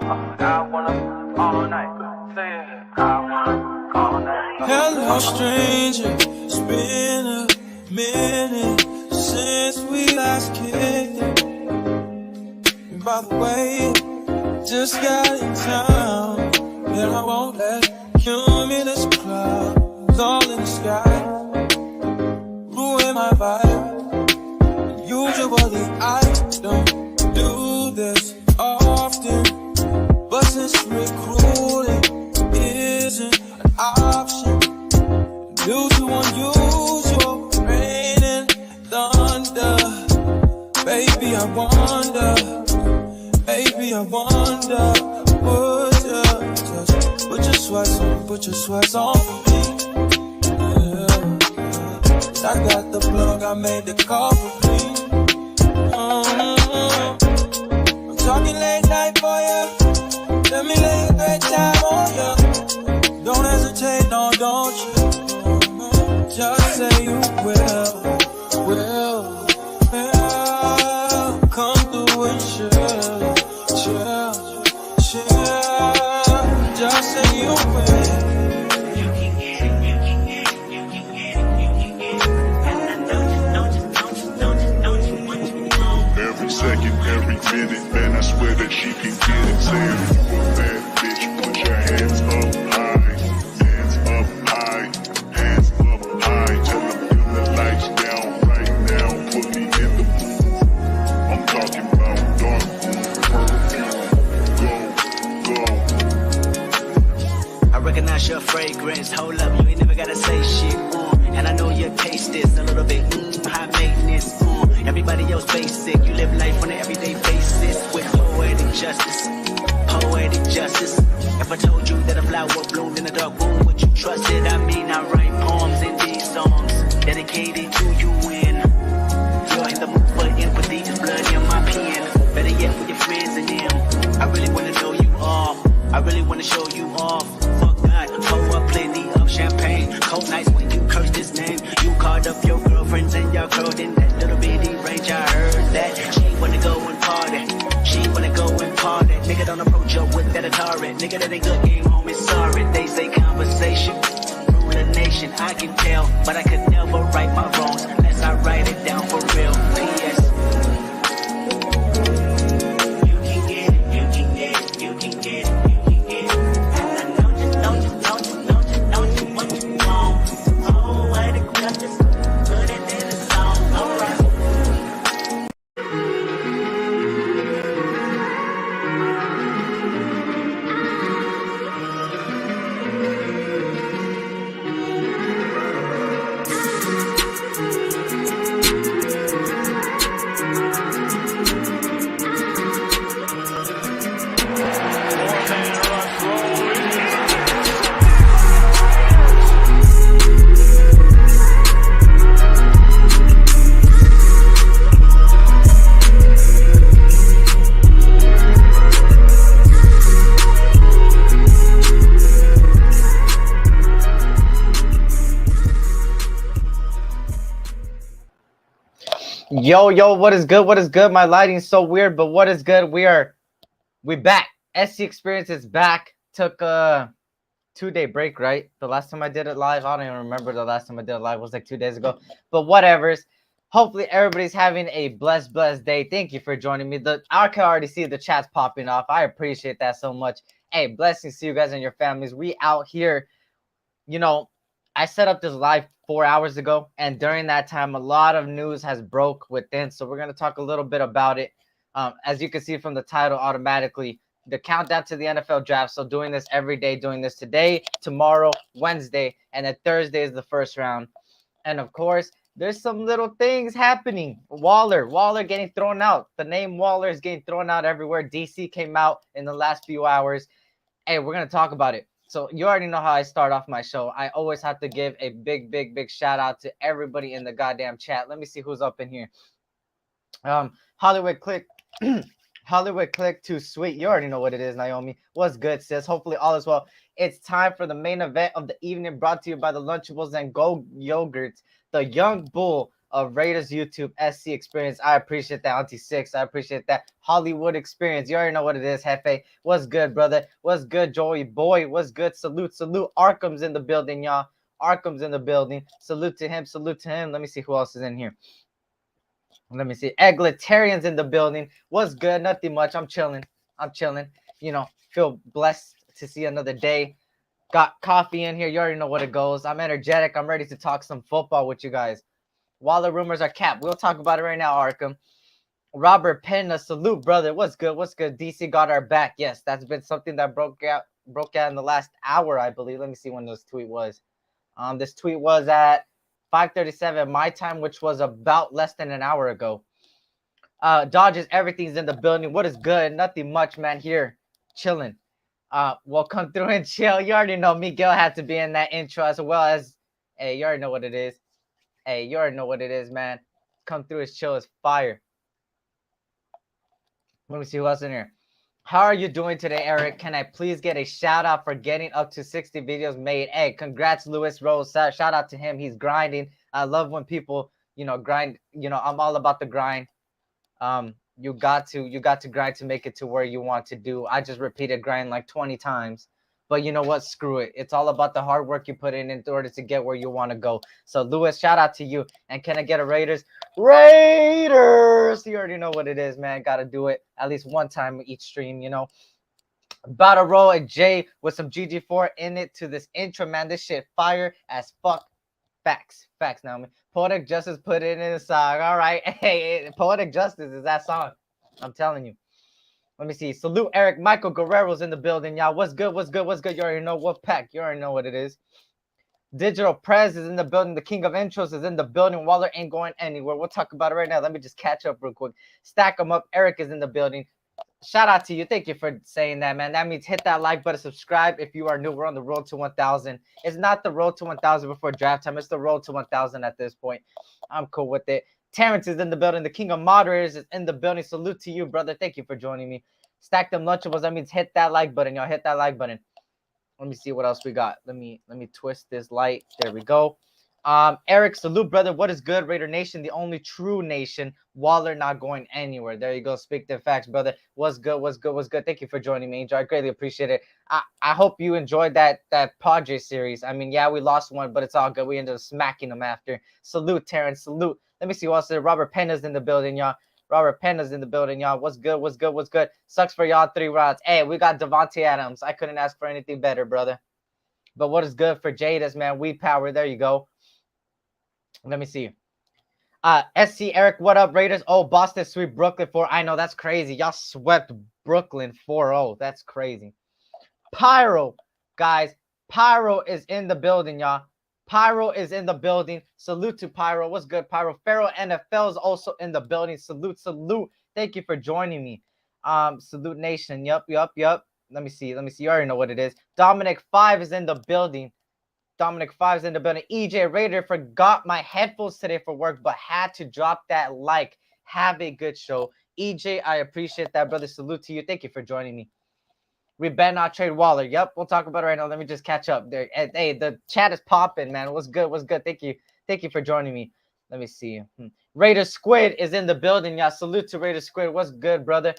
I wanna all night. Say it. I wanna all night. Hello, stranger. It's been a minute since we last kicked it. And by the way, just got in town, and I won't let cumulus clouds all in the sky ruin my vibe. Usually I don't do this often, but since recruiting isn't an option due to unusual rain and thunder, baby I wonder, put your sweats on for me. I got the plug, I made the call for me. I'm talking late night for ya. Let me lay a great time on ya. Don't hesitate, no, don't you? Just say you will. Come through and chill. Just say you will. Second, every minute, man, I swear that she can get it. Say if you a bad bitch, put your hands up high, hands up high, hands up high. Tell them turn the lights down right now, put me in the mood. I'm talking about dark perfume, go. I recognize your fragrance, hold up, you ain't never gotta say shit, and I know your taste is a little bit, high maintenance, everybody else basic, you live life on an everyday basis with poetic justice. If I told you that a flower bloomed in a dark room, would you trust it? I mean, I write poems in these songs dedicated to you when you're in the mood for empathy. There's blood in my pen, better yet with your friends and them. I really wanna know you all, I really wanna show you off. Fuck God, pour up plenty of champagne, cold nights when you curse this name. You called up your girlfriends and y'all curled in that little bitty range. I heard that she wanna go and party, nigga don't approach her with that Atari. Nigga that ain't good game home is sorry. They say conversation rule a nation, I can tell, but I could never right my wrongs unless I write it down for real. P.S. You can get it, you can get it, you can get it, you can get it. And I don't you what you want. Oh, I the justice, put it in the song, alright. Yo, what is good? What is good? My lighting's so weird, but what is good? We back. S.C Experience is back. Took a 2-day break, right? The last time I did it live, I don't even remember the last time I did it live. It was like 2 days ago. But whatever's. Hopefully everybody's having a blessed day. Thank you for joining me. I can already see the chats popping off. I appreciate that so much. Hey, blessings to you guys and your families. We out here, I set up this live 4 hours ago, and during that time, a lot of news has broke within. So we're going to talk a little bit about it. As you can see from the title automatically, the countdown to the NFL draft. So doing this every day, doing this today, tomorrow, Wednesday, and then Thursday is the first round. And of course, there's some little things happening. Waller getting thrown out. The name Waller is getting thrown out everywhere. DC came out in the last few hours. Hey, we're going to talk about it. So you already know how I start off my show. I always have to give a big shout out to everybody in the goddamn chat. Let me see who's up in here. Hollywood Click Too Sweet. You already know what it is, Naomi. What's good, sis? Hopefully all is well. It's time for the main event of the evening, brought to you by the Lunchables and Go Yogurts. The Young Bull of Raiders YouTube, SC Experience. I appreciate that, Auntie Six. I appreciate that. Hollywood Experience. You already know what it is, Hefe. What's good, brother? What's good, Joey Boy? What's good? Salute, salute. Arkham's in the building, y'all. Arkham's in the building. Salute to him. Salute to him. Let me see who else is in here. Let me see. Egalitarian's in the building. What's good? Nothing much. I'm chilling. I'm chilling. You know, feel blessed to see another day. Got coffee in here. You already know what it goes. I'm energetic. I'm ready to talk some football with you guys. Waller rumors are capped. We'll talk about it right now, Arkham. Robert Penna, salute, brother. What's good? What's good? DC got our back. Yes, that's been something that broke out in the last hour, I believe. Let me see when this tweet was. This tweet was at 5:37 my time, which was about less than an hour ago. Dodges, everything's in the building. What is good? Nothing much, man. Here, chilling. We'll come through and chill. You already know Miguel had to be in that intro as well as, hey, you already know what it is. Hey, you already know what it is, man. Come through as chill as fire. Let me see who else in here. How are you doing today, Eric? Can I please get a shout out for getting up to 60 videos made? Hey, congrats, Lewis Rose. Shout out to him. He's grinding. I love when people, grind. I'm all about the grind. You got to grind to make it to where you want to do. I just repeated grind like 20 times. But you know what? Screw it. It's all about the hard work you put in order to get where you want to go. So, Lewis, shout out to you. And can I get a Raiders? Raiders! You already know what it is, man. Got to do it at least one time each stream, About to roll a J with some GG4 in it to this intro, man. This shit fire as fuck. Facts, now. Poetic Justice put it in the song. All right. Hey, Poetic Justice is that song. I'm telling you. Let me see. Salute Eric Michael Guerrero's in the building, y'all. What's good? What's good? What's good? You already know what pack. You already know what it is. Digital Prez is in the building. The king of intros is in the building. Waller ain't going anywhere. We'll talk about it right now. Let me just catch up real quick. Stack them up. Eric is in the building. Shout out to you. Thank you for saying that, man. That means hit that like button, subscribe if you are new. We're on the road to 1,000. It's not the road to 1,000 before draft time. It's the road to 1,000 at this point. I'm cool with it. Terrence is in the building. The king of moderators is in the building. Salute to you, brother. Thank you for joining me. Stack them Lunchables. That means hit that like button, y'all. Hit that like button. Let me see what else we got. Let me twist this light. There we go. Eric, salute, brother. What is good? Raider Nation, the only true nation. Waller not going anywhere. There you go. Speak the facts, brother. What's good? What's good? What's good? Thank you for joining me, Angel. I greatly appreciate it. I hope you enjoyed that Padre series. I mean, yeah, we lost one, but it's all good. We ended up smacking them after. Salute, Terrence. Salute. Let me see what else there. Robert Penna's in the building, y'all. Robert Penna's in the building, y'all. What's good? What's good? What's good? Sucks for y'all 3 rounds. Hey, we got Devontae Adams. I couldn't ask for anything better, brother. But what is good for Jadis, man? We power. There you go. Let me see. SC Eric, what up, Raiders? Oh, Boston sweep Brooklyn 4. I know, that's crazy. Y'all swept Brooklyn 4-0. That's crazy. Pyro, guys. Pyro is in the building, y'all. Pyro is in the building. Salute to Pyro. What's good, Pyro? Pharaoh NFL is also in the building. Salute, salute. Thank you for joining me. Salute Nation. Yup. Let me see. You already know what it is. Dominic 5 is in the building. EJ Raider forgot my headphones today for work, but had to drop that like. Have a good show. EJ, I appreciate that, brother. Salute to you. Thank you for joining me. We better not trade Waller. Yep, we'll talk about it right now. Let me just catch up there. Hey, the chat is popping, man. What's good? Thank you for joining me. Let me see. Raider Squid is in the building, y'all. Salute to Raider Squid. What's good, brother?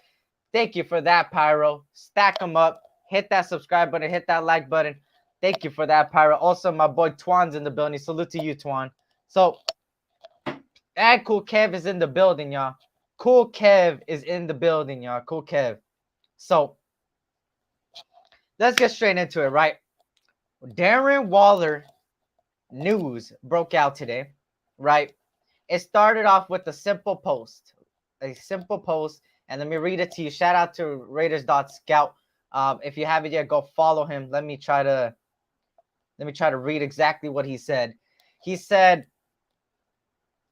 Thank you for that, Pyro. Stack them up. Hit that subscribe button. Hit that like button. Thank you for that, Pyro. Also, my boy Twan's in the building. Salute to you, Twan. So, and Cool Kev is in the building, y'all. Cool Kev is in the building, y'all. Cool Kev. So, let's get straight into it, right? Darren Waller news broke out today, right? It started off with a simple post. And let me read it to you. Shout out to Raiders.scout. If you haven't yet, go follow him. Let me try to read exactly what he said. He said,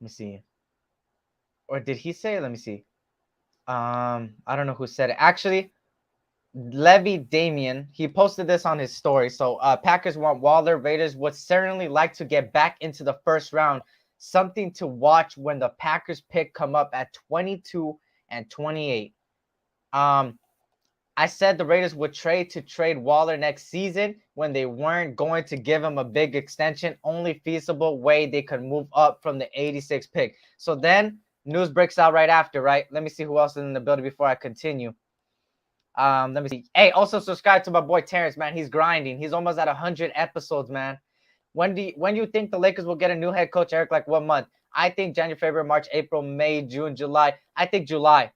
let me see. Or did he say? Let me see. I don't know who said it. Actually, Levy Damien, he posted this on his story. So Packers want Waller. Raiders would certainly like to get back into the first round. Something to watch when the Packers pick come up at 22 and 28. I said the Raiders would trade Waller next season when they weren't going to give him a big extension. Only feasible way they could move up from the 86 pick. So then news breaks out right after, right? Let me see who else is in the building before I continue. Let me see. Hey, also subscribe to my boy Terrence, man. He's grinding. He's almost at 100 episodes, man. When do you think the Lakers will get a new head coach, Eric? Like what month? I think January, February, March, April, May, June, July. I think July.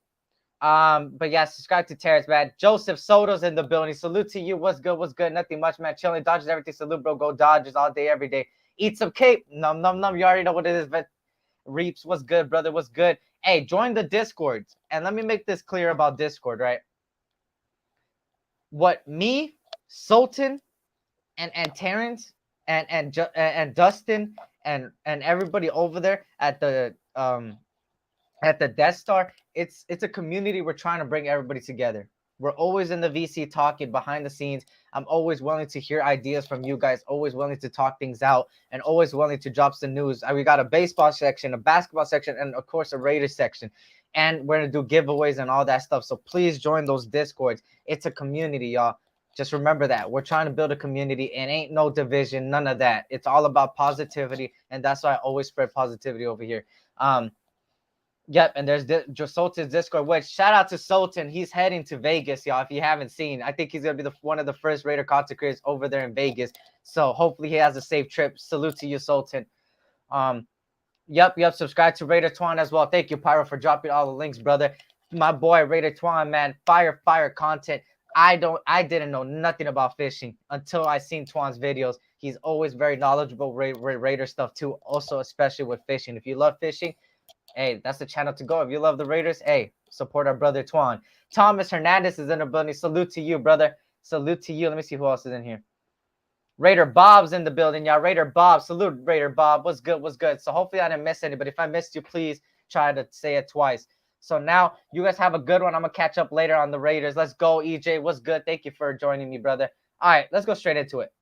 But yeah, subscribe to Terrence, man. Joseph Soto's in the building. Salute to you. What's good? What's good? Nothing much, man. Chilling. Dodgers, everything. Salute, bro. Go Dodgers all day, every day. Eat some cake. Num, num, num. You already know what it is, but Reaps, what's good, brother? What's good? Hey, join the Discord. And let me make this clear about Discord, right? What me, Sultan, and Terrence, and Dustin, and everybody over there at the Death Star, it's a community. We're trying to bring everybody together. We're always in the VC talking behind the scenes. I'm always willing to hear ideas from you guys, always willing to talk things out, and always willing to drop some news. We got a baseball section, a basketball section, and of course a Raiders section. And we're going to do giveaways and all that stuff. So please join those Discords. It's a community, y'all. Just remember that. We're trying to build a community, and ain't no division, none of that. It's all about positivity, and that's why I always spread positivity over here. Yep, and there's Sultan's Discord, which shout out to Sultan. He's heading to Vegas, y'all, if you haven't seen. I think he's going to be one of the first Raider content creators over there in Vegas. So hopefully he has a safe trip. Salute to you, Sultan. Yep, subscribe to Raider Twan as well. Thank you, Pyro, for dropping all the links, brother. My boy, Raider Twan, man, fire content. I didn't know nothing about fishing until I seen Twan's videos. He's always very knowledgeable Raider stuff too, also especially with fishing. If you love fishing, hey, that's the channel to go. If you love the Raiders, hey, support our brother Twan. Thomas Hernandez is in the building. Salute to you, brother. Salute to you. Let me see who else is in here. Raider Bob's in the building, y'all. Raider Bob. Salute, Raider Bob. What's good? What's good? So hopefully I didn't miss any, but if I missed you, please try to say it twice. So now you guys have a good one. I'm going to catch up later on the Raiders. Let's go, EJ. What's good? Thank you for joining me, brother. All right, let's go straight into it.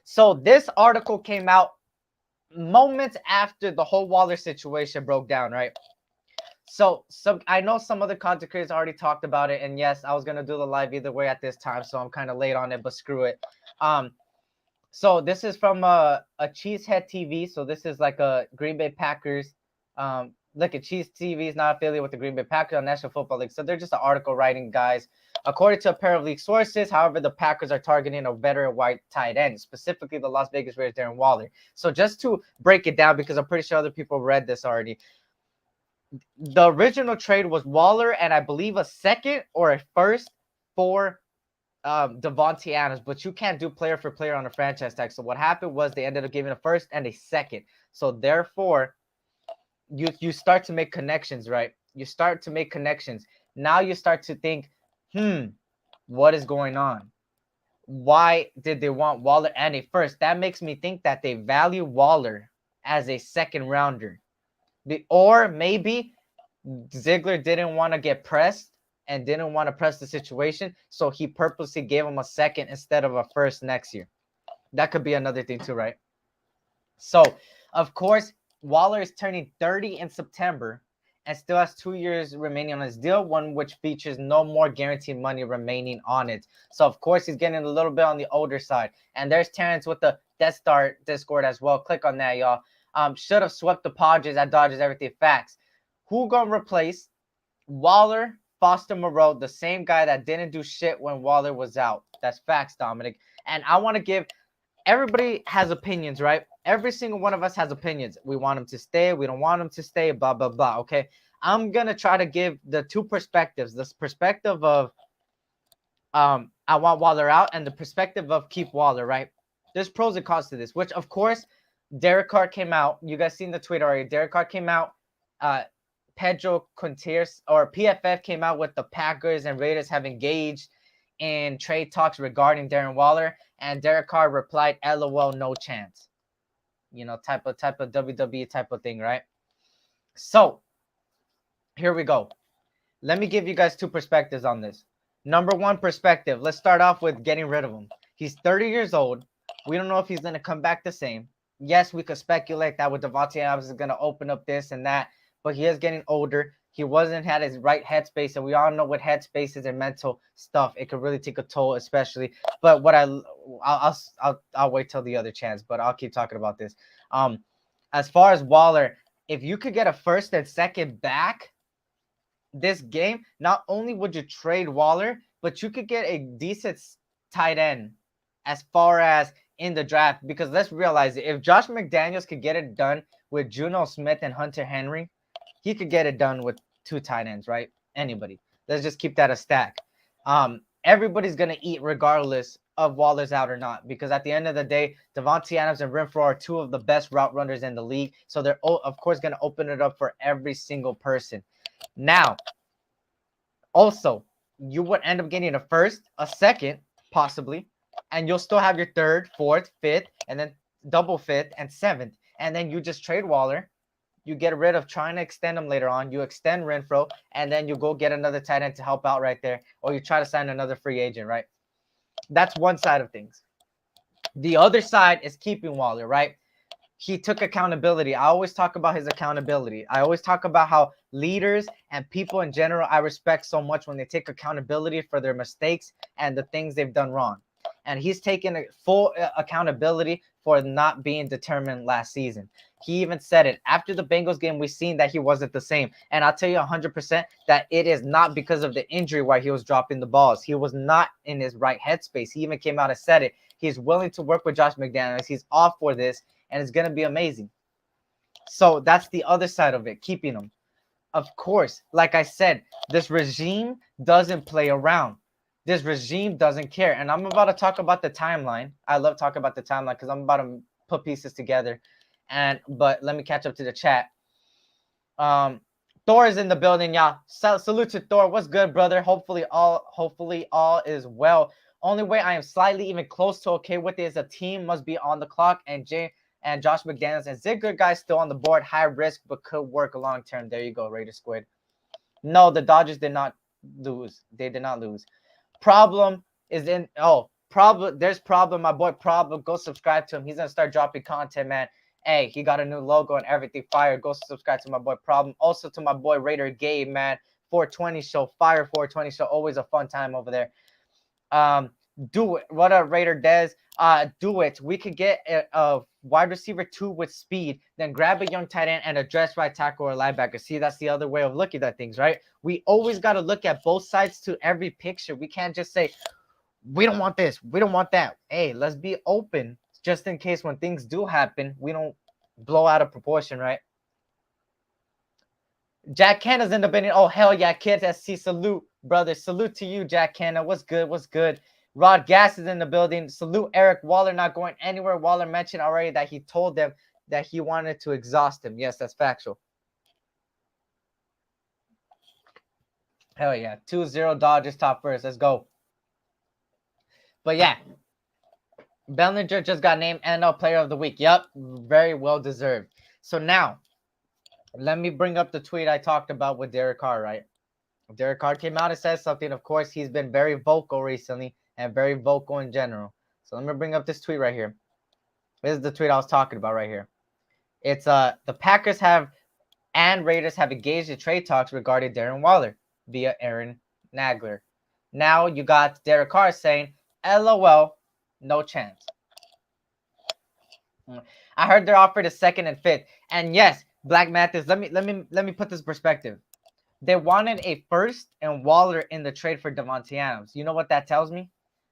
So this article came out moments after the whole Waller situation broke down, right? So I know some other content creators already talked about it, and yes, I was gonna do the live either way at this time, so I'm kind of late on it, but screw it. So this is from a Cheesehead TV. So this is like a Green Bay Packers. Look at Cheese TV is not affiliated with the Green Bay Packers on National Football League, so they're just an article writing guys. According to a pair of league sources, however, the Packers are targeting a veteran white tight end, specifically the Las Vegas Raiders' Darren Waller. So just to break it down, because I'm pretty sure other people read this already, the original trade was Waller and I believe a second or a first for Devontae Adams, but you can't do player for player on a franchise tag. So what happened was they ended up giving a first and a second. So therefore, you start to make connections, right? You start to make connections. Now you start to think, what is going on? Why did they want Waller and a first? That makes me think that they value Waller as a second rounder. Or maybe Ziegler didn't want to get pressed and didn't want to press the situation, so he purposely gave him a second instead of a first next year. That could be another thing too, right? So, of course, Waller is turning 30 in September and still has 2 years remaining on his deal, one which features no more guaranteed money remaining on it. So, of course, he's getting a little bit on the older side. And there's Terrence with the Death Star Discord as well. Click on that, y'all. Should have swept the Padres at Dodgers, everything. Facts. Who gonna replace Waller, Foster Moreau, the same guy that didn't do shit when Waller was out? That's facts, Dominic. And I want to give everybody has opinions, right? Every single one of us has opinions. We want him to stay. We don't want him to stay, blah, blah, blah. Okay. I'm going to try to give the two perspectives. This perspective of I want Waller out and the perspective of keep Waller, right? There's pros and cons to this, which, of course, Derek Carr came out. You guys seen the tweet already. Derek Carr came out. Pedro Contreras or PFF came out with the Packers and Raiders have engaged in trade talks regarding Darren Waller. And Derek Carr replied, LOL, no chance. You know, type of WWE type of thing, right? So, here we go. Let me give you guys two perspectives on this. Number one perspective, let's start off with getting rid of him. He's 30 years old. We don't know if he's going to come back the same. Yes, we could speculate that with Devontae Adams is going to open up this and that, but he is getting older. He wasn't had his right headspace, and we all know what headspaces and mental stuff. It could really take a toll, especially. But what I'll wait till the other chance, but I'll keep talking about this. As far as Waller, if you could get a first and second back this game, not only would you trade Waller, but you could get a decent tight end as far as in the draft. Because let's realize it, if Josh McDaniels could get it done with Juno Smith and Hunter Henry, he could get it done with 2 tight ends, right? Anybody. Let's just keep that a stack. Everybody's going to eat regardless of Waller's out or not, because at the end of the day, Devontae Adams and Renfrow are 2 of the best route runners in the league. So they're, of course, going to open it up for every single person. Now, also, you would end up getting a first, a second, possibly, and you'll still have your third, fourth, fifth, and then double fifth and seventh. And then you just trade Waller. You get rid of trying to extend him later on. You extend Renfrow, and then you go get another tight end to help out right there. Or you try to sign another free agent, right? That's one side of things. The other side is keeping Waller, right? He took accountability. I always talk about his accountability. I always talk about how leaders and people in general I respect so much when they take accountability for their mistakes and the things they've done wrong. And he's taken full accountability for not being determined last season. He even said it. After the Bengals game, we've seen that he wasn't the same. And I'll tell you 100% that it is not because of the injury why he was dropping the balls. He was not in his right headspace. He even came out and said it. He's willing to work with Josh McDaniels. He's off for this, and it's going to be amazing. So that's the other side of it, keeping him. Of course, like I said, this regime doesn't play around. This regime doesn't care. And I'm about to talk about the timeline. I love talking about the timeline because I'm about to put pieces together. But let me catch up to the chat. Thor is in the building, y'all. Salute to Thor. What's good, brother? Hopefully all is well. Only way I am slightly even close to okay with it is a team must be on the clock, and Josh McDaniels and Ziggler guys still on the board. High risk, but could work long term. There you go, Raider Squid. No, the Dodgers did not lose. They did not lose. Problem is in there's Problem, my boy Problem. Go subscribe to him. He's gonna start dropping content, man. Hey, he got a new logo and everything. Fire. Go subscribe to my boy Problem. Also to my boy Raider Gabe, man. 420 show. Fire 420 show. Always a fun time over there. Do it. What up, Raider Dez? Do it. We could get a wide receiver 2 with speed, then grab a young tight end and address right tackle or linebacker. See, that's the other way of looking at things, right? We always got to look at both sides to every picture. We can't just say, we don't want this, we don't want that. Hey, let's be open just in case when things do happen, we don't blow out of proportion, right? Jack Canna's in the building. Oh, hell yeah, kids. SC, salute, brother. Salute to you, Jack Canna. What's good? What's good? Rod Gass is in the building. Salute Eric Waller not going anywhere. Waller mentioned already that he told them that he wanted to exhaust him. Yes, that's factual. Hell yeah. 2-0 Dodgers top first. Let's go. But yeah. Bellinger just got named NL Player of the Week. Yep. Very well deserved. So now, let me bring up the tweet I talked about with Derek Carr, right? Derek Carr came out and said something. Of course, he's been very vocal recently and very vocal in general. So let me bring up this tweet right here. This is the tweet I was talking about right here. It's the Packers and Raiders have engaged in trade talks regarding Darren Waller via Aaron Nagler. Now you got Derek Carr saying, LOL, no chance. I heard they're offered a 2nd and 5th. And yes, Black Mathis, let me put this perspective. They wanted a 1st and Waller in the trade for Devontae Adams. You know what that tells me?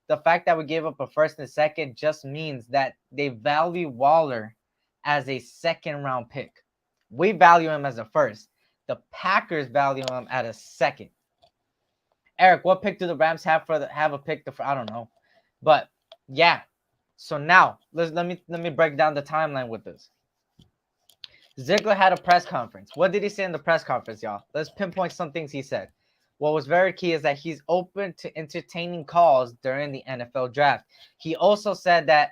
The fact that we gave up a 1st and 2nd just means that they value Waller as a 2nd round pick. We value him as a 1st. The Packers value him at a 2nd. Eric, what pick do the Rams have a pick? I don't know. But yeah. So now let me break down the timeline with this. Ziggler had a press conference. What did he say in the press conference, y'all? Let's pinpoint some things he said. What was very key is that he's open to entertaining calls during the NFL draft. He also said that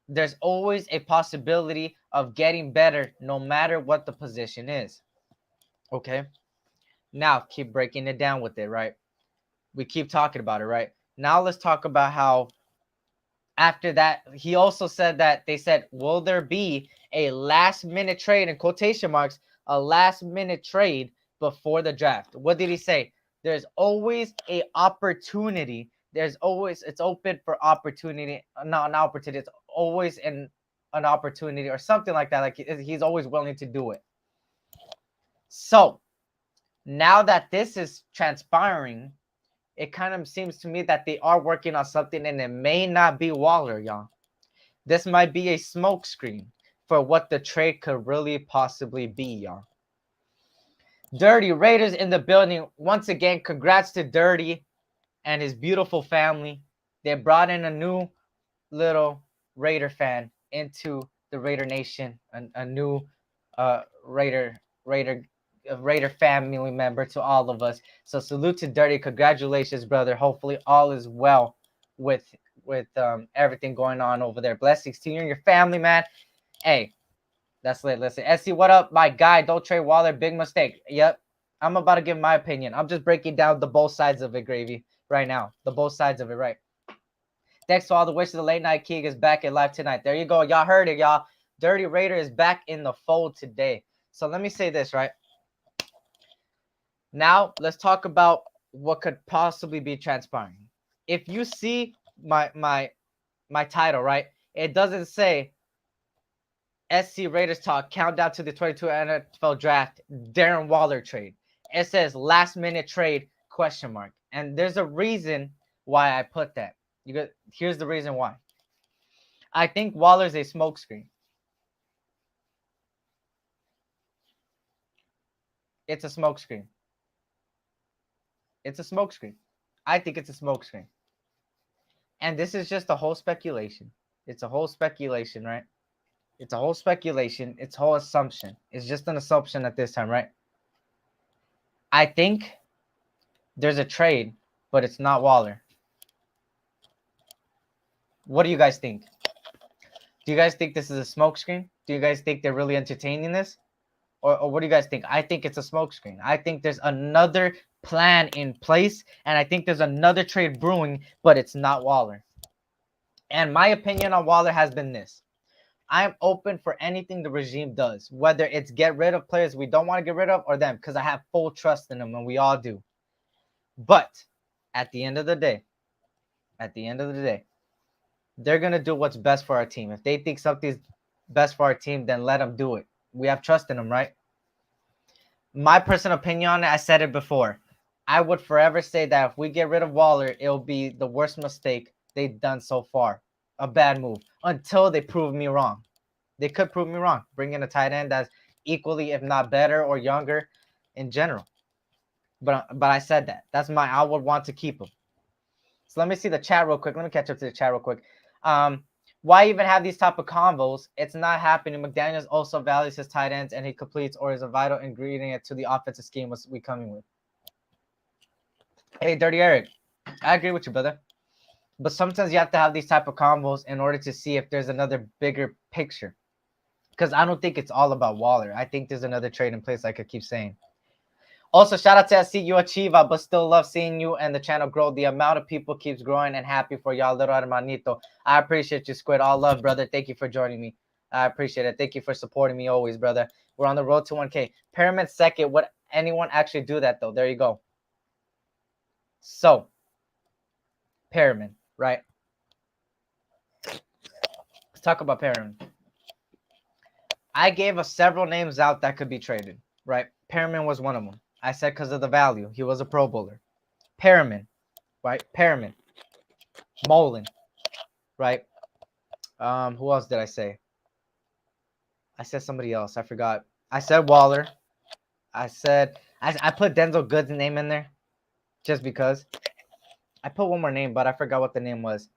there's always a possibility of getting better no matter what the position is. Okay? Now, keep breaking it down with it, right? We keep talking about it, right? Now let's talk about how after that, he also said that they said, will there be a last-minute trade, in quotation marks, a last-minute trade before the draft. What did he say? There's always a opportunity. It's open for opportunity. Not an opportunity. It's always an opportunity or something like that. Like he's always willing to do it. So now that this is transpiring, it kind of seems to me that they are working on something, and it may not be Waller, y'all. This might be a smokescreen for what the trade could really possibly be, y'all. Dirty Raiders in the building. Once again, congrats to Dirty and his beautiful family. They brought in a new little Raider fan into the Raider Nation, a new Raider family member to all of us. So salute to Dirty. Congratulations, brother. Hopefully all is well with everything going on over there. Blessings to you and your family, man. Hey, that's lit. Listen, SC, what up, my guy? Don't trade Waller. Big mistake. Yep. I'm about to give my opinion. I'm just breaking down the both sides of it, Gravy, right now. The both sides of it, right? Thanks to all the wishes. The late night King is back in live tonight. There you go. Y'all heard it, y'all. Dirty Raider is back in the fold today. So let me say this, right? Now let's talk about what could possibly be transpiring. If you see my title, right? It doesn't say SC Raiders Talk countdown to the 22 NFL Draft Darren Waller trade. It says last minute trade ? And there's a reason why I put that. Here's the reason why. I think Waller's a smokescreen. It's a smokescreen. It's a smokescreen. I think it's a smokescreen. And this is just a whole speculation. It's a whole speculation, right? It's a whole speculation. It's a whole assumption. It's just an assumption at this time, right? I think there's a trade, but it's not Waller. What do you guys think? Do you guys think this is a smokescreen? Do you guys think they're really entertaining this? Or what do you guys think? I think it's a smokescreen. I think there's another plan in place, and I think there's another trade brewing, but it's not Waller. And my opinion on Waller has been this. I'm open for anything the regime does, whether it's get rid of players we don't want to get rid of or them, because I have full trust in them, and we all do. But at the end of the day, they're going to do what's best for our team. If they think something's best for our team, then let them do it. We have trust in them, right? My personal opinion on it, I said it before. I would forever say that if we get rid of Waller, it'll be the worst mistake they've done so far. A bad move. Until they prove me wrong. They could prove me wrong. Bring in a tight end that's equally, if not better or younger in general. But I said that. I would want to keep him. So let me see the chat real quick. Let me catch up to the chat real quick. Why even have these type of combos? It's not happening. McDaniels also values his tight ends, and he completes or is a vital ingredient to the offensive scheme we coming with. Hey, Dirty Eric. I agree with you, brother. But sometimes you have to have these type of combos in order to see if there's another bigger picture. Because I don't think it's all about Waller. I think there's another trade in place, like I keep saying. Also, shout out to SC. You achieve, but still love seeing you and the channel grow. The amount of people keeps growing, and happy for y'all, little hermanito. I appreciate you, Squid. All love, brother. Thank you for joining me. I appreciate it. Thank you for supporting me always, brother. We're on the road to 1K. Pyramid second. Would anyone actually do that, though? There you go. So, Pyramid, right? Let's talk about Pyramid. I gave us several names out that could be traded, right? Pyramid was one of them. I said because of the value. He was a Pro Bowler. Pyramid, right? Pyramid. Mullen, right? Who else did I say? I said somebody else. I forgot. I said Waller. I put Denzel Good's name in there just because. I put one more name, but I forgot what the name was.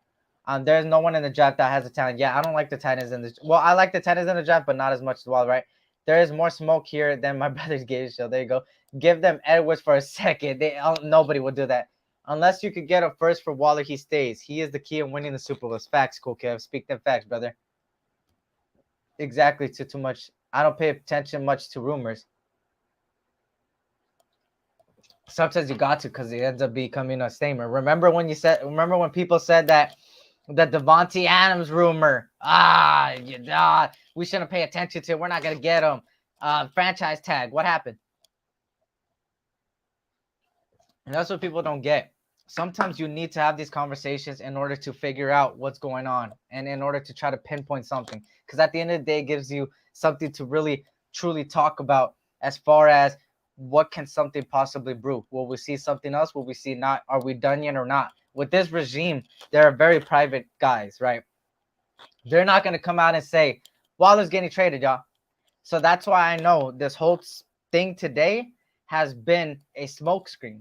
There's no one in the draft that has a talent. Yeah, I don't like the tight ends in the. Well, I like the tight ends in the draft, but not as much as Waller, right? There is more smoke here than my brother's game show. There you go. Give them Edwards for a second. Nobody would do that. Unless you could get a first for Waller, he stays. He is the key in winning the Super Bowl. Facts, cool, Kev. Speak them facts, brother. Exactly. Too much. I don't pay attention much to rumors. Sometimes you got to because it ends up becoming a statement. Remember when people said that the Devontae Adams rumor? We shouldn't pay attention to it. We're not going to get him. Franchise tag. What happened? And that's what people don't get. Sometimes you need to have these conversations in order to figure out what's going on and in order to try to pinpoint something. Because at the end of the day, it gives you something to really, truly talk about as far as what can something possibly brew. Will we see something else? Will we see not? Are we done yet or not? With this regime, they're very private guys, right? They're not going to come out and say, Waller's getting traded, y'all. So that's why I know this whole thing today has been a smokescreen.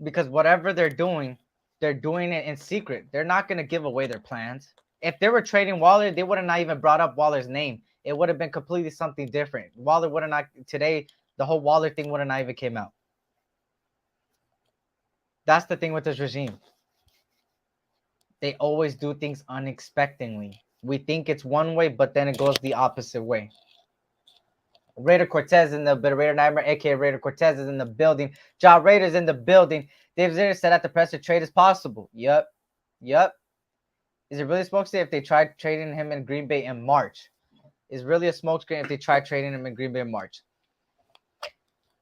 Because whatever they're doing it in secret. They're not going to give away their plans. If they were trading Waller, they would have not even brought up Waller's name. It would have been completely something different. Waller would have not, today, the whole Waller thing would have not even came out. That's the thing with this regime. They always do things unexpectedly. We think it's one way, but then it goes the opposite way. Raider Cortez in the Raider Nightmare, aka Raider Cortez, is in the building. Ja Raiders in the building. Dave Zitter said at the press a trade is possible. Yep. Is it really a smokescreen if they tried trading him in Green Bay in March? Is really a smokescreen if they tried trading him in Green Bay in March?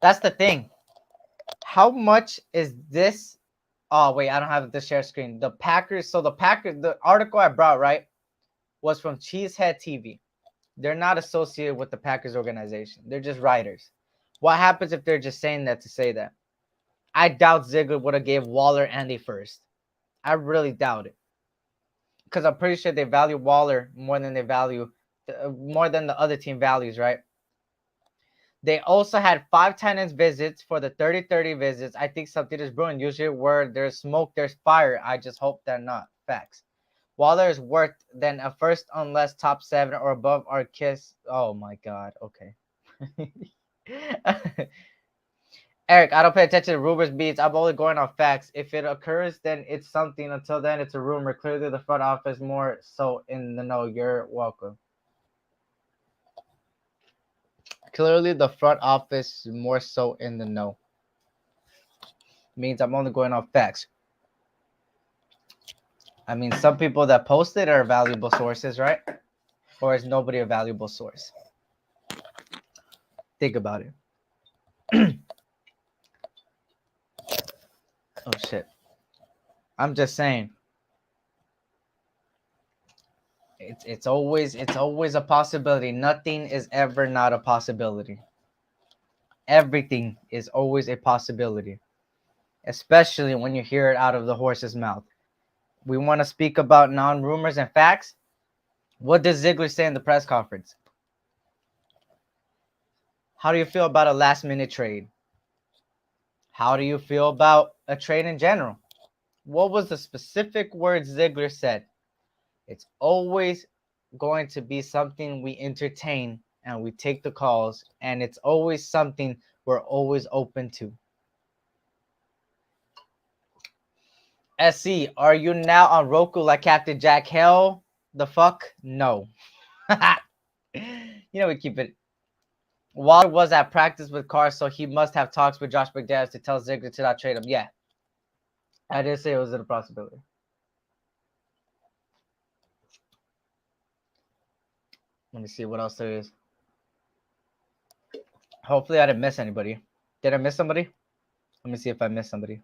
That's the thing. How much is this? Oh, wait, I don't have the share screen. The Packers. So the Packers, the article I brought, right, was from Cheesehead TV. They're not associated with the Packers organization. They're just writers. What happens if they're just saying that to say that? I doubt Ziegler would have gave Waller and a first. I really doubt it. Because I'm pretty sure they value Waller more than they value, more than the other team values, right? They also had 5 tight ends visits for the 30-30 visits. I think something is brewing. Usually where there's smoke, there's fire. I just hope they're not. Facts. Waller is worth than a first unless top 7 or above are kiss. Oh my God. Okay. Eric, I don't pay attention to rumors, beats. I'm only going on facts. If it occurs, then it's something. Until then, it's a rumor. Clearly, the front office more so in the know. You're welcome. Clearly, the front office more so in the know. Means I'm only going on facts. I mean, some people that posted are valuable sources, right? Or is nobody a valuable source? Think about it. Oh, shit. I'm just saying. It's always a possibility. Nothing is ever not a possibility. Everything is always a possibility. Especially when you hear it out of the horse's mouth. We want to speak about non-rumors and facts. What does Ziegler say in the press conference? How do you feel about a last-minute trade? How do you feel about a trade in general? What was the specific words Ziegler said? It's always going to be something we entertain and we take the calls, and it's always something we're always open to. SC, are you now on Roku like Captain Jack? Hell the fuck no. We keep it. Waller was at practice with Carr, so he must have talks with Josh McDaniels to tell Ziegler to not trade him. Yeah. I did say it was a possibility. Let me see what else there is. Hopefully I didn't miss anybody. Did I miss somebody? Let me see if I missed somebody.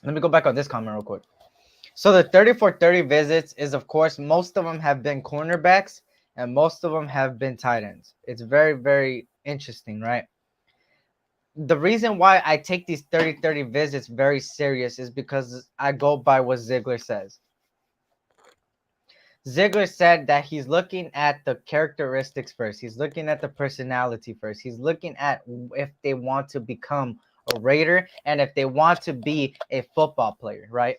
Let me go back on this comment real quick. So the 30-for-30 visits is, of course, most of them have been cornerbacks and most of them have been tight ends. It's very, very interesting, right? The reason why I take these 30-30 visits very serious is because I go by what Ziegler says. Ziegler said that he's looking at the characteristics first. He's looking at the personality first. He's looking at if they want to become a Raider and if they want to be a football player, right?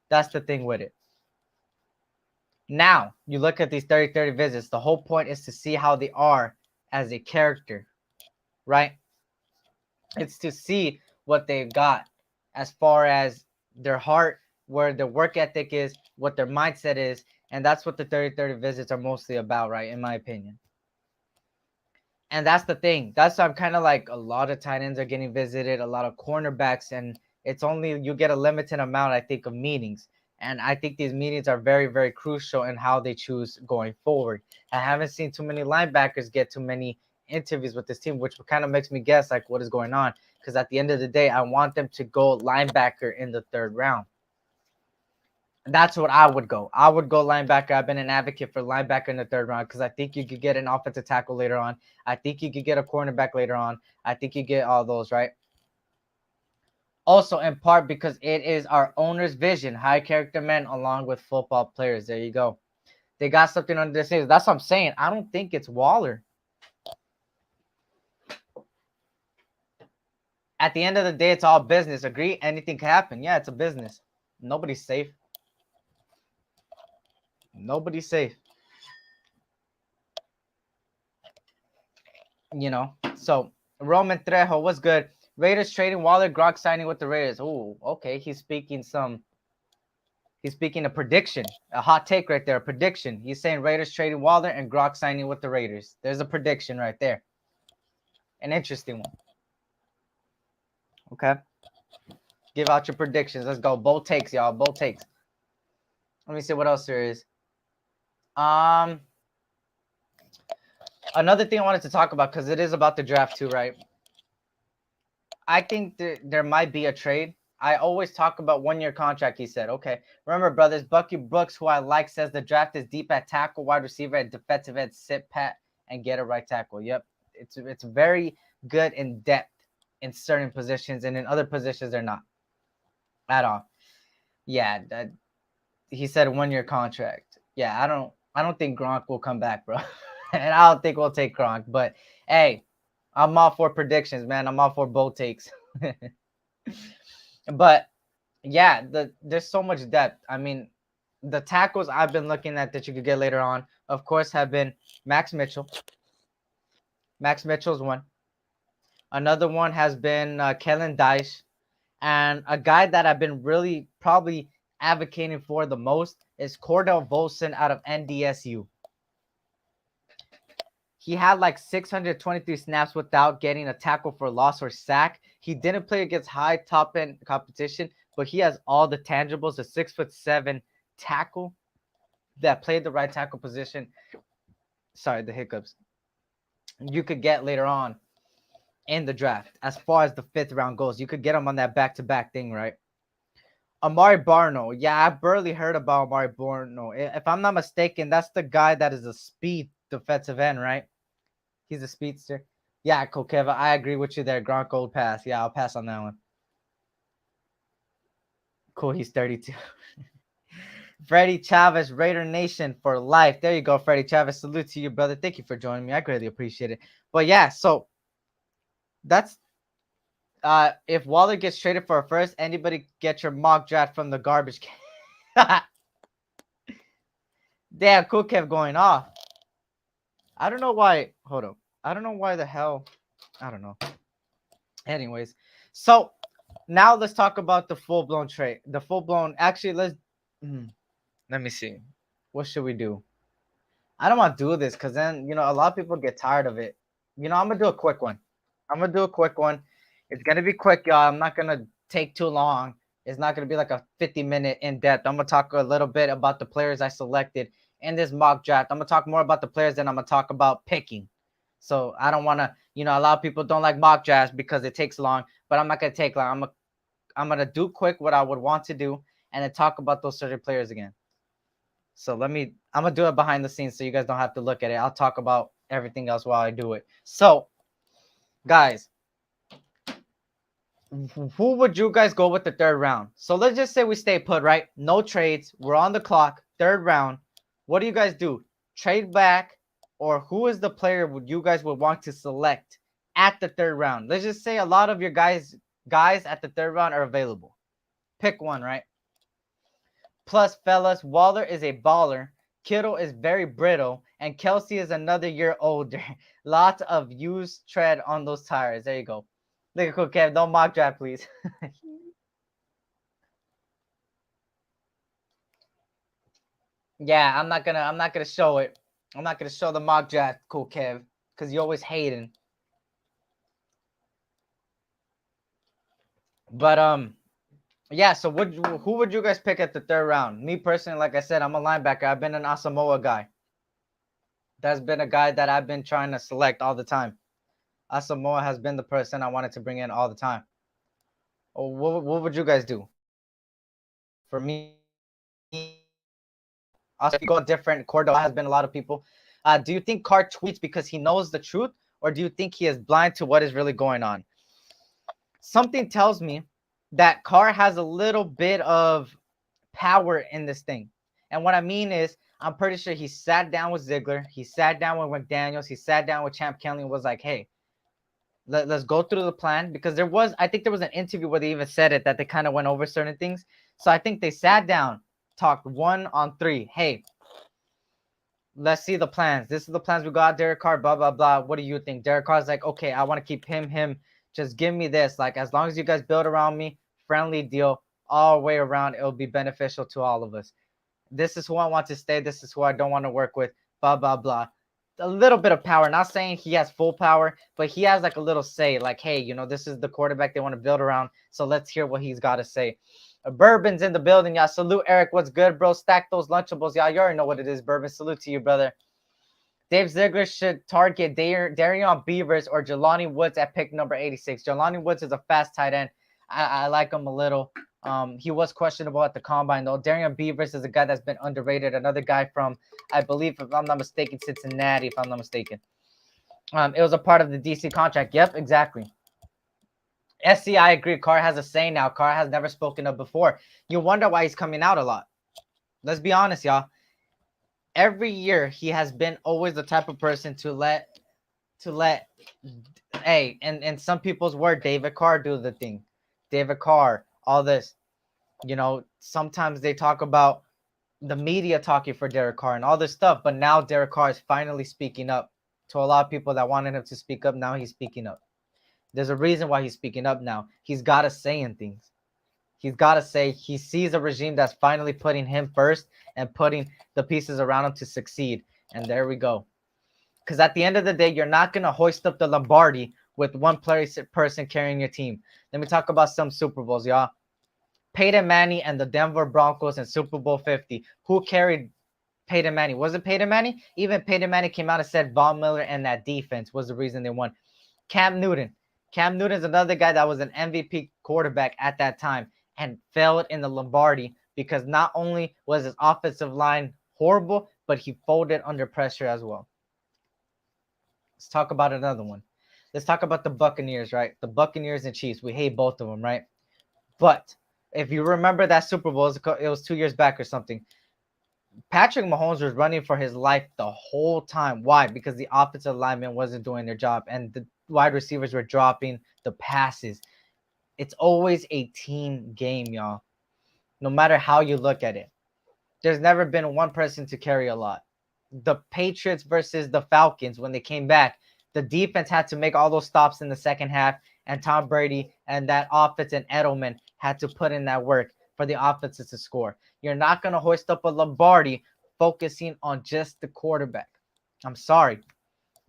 That's the thing with it. Now, you look at these 30-30 visits. The whole point is to see how they are as a character, right? It's to see what they've got as far as their heart, where their work ethic is, what their mindset is, and that's what the 30-30 visits are mostly about, right, in my opinion. And that's the thing. That's why I'm kind of like a lot of tight ends are getting visited, a lot of cornerbacks, and it's only you get a limited amount, I think, of meetings. And I think these meetings are very, very crucial in how they choose going forward. I haven't seen too many linebackers get too many interviews with this team, which kind of makes me guess like what is going on. Because at the end of the day, I want them to go linebacker in the 3rd round. That's what I would go. I would go linebacker. I've been an advocate for linebacker in the 3rd round because I think you could get an offensive tackle later on. I think you could get a cornerback later on. I think you get all those, right? Also, in part because it is our owner's vision, high character men along with football players. There you go. They got something under their sleeves. That's what I'm saying. I don't think it's Waller. At the end of the day, it's all business. Agree? Anything can happen. Yeah, it's a business. Nobody's safe. Nobody's safe. You know? So, Roman Trejo, what's good? Raiders trading Waller, Gronk signing with the Raiders. Oh, okay. He's speaking a prediction. A hot take right there. A prediction. He's saying Raiders trading Waller and Gronk signing with the Raiders. There's a prediction right there. An interesting one. Okay. Give out your predictions. Let's go. Bold takes, y'all. Bold takes. Let me see what else there is. Another thing I wanted to talk about, because it is about the draft too, right? I think there might be a trade. I always talk about 1-year contract, he said. Okay. Remember, brothers, Bucky Brooks, who I like, says the draft is deep at tackle, wide receiver, at defensive end, sit pat, and get a right tackle. Yep. It's very good in depth in certain positions, and in other positions they're not at all. Yeah, he said 1-year contract. Yeah, I don't think Gronk will come back, bro. And I don't think we'll take Gronk. But hey, I'm all for predictions, man. I'm all for bold takes. But yeah, there's so much depth. I mean, the tackles I've been looking at that you could get later on, of course, have been Max Mitchell. Max Mitchell's one. Another one has been Kellen Dyche. And a guy that I've been really probably advocating for the most is Cordell Volson out of NDSU. He had like 623 snaps without getting a tackle for loss or sack. He didn't play against high top end competition, but he has all the tangibles. A 6'7" tackle that played the right tackle position. Sorry, the hiccups. You could get later on in the draft. As far as the 5th round goes, you could get him on that back-to-back thing, right? Amari Barno. Yeah, I barely heard about Amari Barno. If I'm not mistaken, that's the guy that is a speed defensive end, right? He's a speedster. Yeah, cool, Kevin. I agree with you there. Gronk old pass. Yeah, I'll pass on that one. Cool, he's 32. Freddie Chavez, Raider Nation for life. There you go, Freddie Chavez. Salute to you, brother. Thank you for joining me. I greatly appreciate it. But yeah, so that's if Waller gets traded for a first, anybody get your mock draft from the garbage can. Damn, Cool kept going off. I don't know why. Hold up. I don't know why the hell. I don't know. Anyways, so now let's talk about the full-blown trade. The full-blown. Actually, let me see. What should we do? I don't want to do this because then, a lot of people get tired of it. I'm going to do a quick one. It's going to be quick, y'all. I'm not going to take too long. It's not going to be like a 50-minute in-depth. I'm going to talk a little bit about the players I selected in this mock draft. I'm going to talk more about the players than I'm going to talk about picking. So I don't want to, a lot of people don't like mock drafts because it takes long, but I'm not going to take long. I'm going to do quick what I would want to do and then talk about those certain players again. So I'm going to do it behind the scenes so you guys don't have to look at it. I'll talk about everything else while I do it. So, guys, who would you guys go with the 3rd round? So let's just say we stay put, right? No trades. We're on the clock. 3rd round. What do you guys do? Trade back, or who is the player you guys would want to select at the 3rd round? Let's just say a lot of your guys at the 3rd round are available. Pick one, right? Plus, fellas, Waller is a baller. Kittle is very brittle. And Kelsey is another year older. Lots of used tread on those tires. There you go. Look at Cool Kev. Don't mock draft, please. Yeah, I'm not gonna show it. I'm not gonna show the mock draft, Cool Kev, because you always hating. But yeah, so who would you guys pick at the 3rd round? Me personally, like I said, I'm a linebacker. I've been an Asamoah guy. That's been a guy that I've been trying to select all the time. Asamoah has been the person I wanted to bring in all the time. What would you guys do? For me, also, if you go different, Cordoba has been a lot of people. Do you think Carr tweets because he knows the truth, or do you think he is blind to what is really going on? Something tells me that Carr has a little bit of power in this thing. And what I mean is, I'm pretty sure he sat down with Ziggler, he sat down with McDaniels, he sat down with Champ Kelly and was like, hey, let's go through the plan. Because I think there was an interview where they even said it, that they kind of went over certain things. So I think they sat down, talked 1-on-3. Hey, let's see the plans. This is the plans we got. Derek Carr, blah, blah, blah. What do you think? Derek Carr's like, okay, I want to keep him. Just give me this. Like, as long as you guys build around me, friendly deal all the way around, it'll be beneficial to all of us. This is who I want to stay. This is who I don't want to work with, blah, blah, blah. A little bit of power. Not saying he has full power, but he has like a little say. Like, hey, this is the quarterback they want to build around. So let's hear what he's got to say. Bourbon's in the building, y'all. Salute, Eric. What's good, bro? Stack those Lunchables, y'all. You already know what it is, Bourbon. Salute to you, brother. Dave Ziegler should target Darion Beavers or Jelani Woods at pick number 86. Jelani Woods is a fast tight end. I like him a little. He was questionable at the combine, though. Darion Beavers is a guy that's been underrated. Another guy from, I believe, if I'm not mistaken, Cincinnati, if I'm not mistaken. It was a part of the DC contract. Yep, exactly. SC, I agree. Carr has a say now. Carr has never spoken up before. You wonder why he's coming out a lot. Let's be honest, y'all. Every year, he has been always the type of person to let, hey, and in some people's word, David Carr do the thing. David Carr, all this. Sometimes they talk about the media talking for Derek Carr and all this stuff, but now Derek Carr is finally speaking up to a lot of people that wanted him to speak up. Now he's speaking up. There's a reason why he's speaking up now. He's got to say in things. He's got to say he sees a regime that's finally putting him first and putting the pieces around him to succeed. And there we go. Because at the end of the day, you're not going to hoist up the Lombardi with one person carrying your team. Let me talk about some Super Bowls, y'all. Peyton Manning and the Denver Broncos in Super Bowl 50. Who carried Peyton Manning? Was it Peyton Manning? Even Peyton Manning came out and said Von Miller and that defense was the reason they won. Cam Newton. Cam Newton's another guy that was an MVP quarterback at that time and failed in the Lombardi because not only was his offensive line horrible, but he folded under pressure as well. Let's talk about another one. Let's talk about the Buccaneers, right? The Buccaneers and Chiefs. We hate both of them, right? But if you remember that Super Bowl, it was 2 years back or something. Patrick Mahomes was running for his life the whole time. Why? Because the offensive lineman wasn't doing their job and the wide receivers were dropping the passes. It's always a team game, y'all. No matter how you look at it. There's never been one person to carry a lot. The Patriots versus the Falcons, when they came back, the defense had to make all those stops in the second half, and Tom Brady and that offense and Edelman had to put in that work for the offenses to score. You're not going to hoist up a Lombardi focusing on just the quarterback. I'm sorry.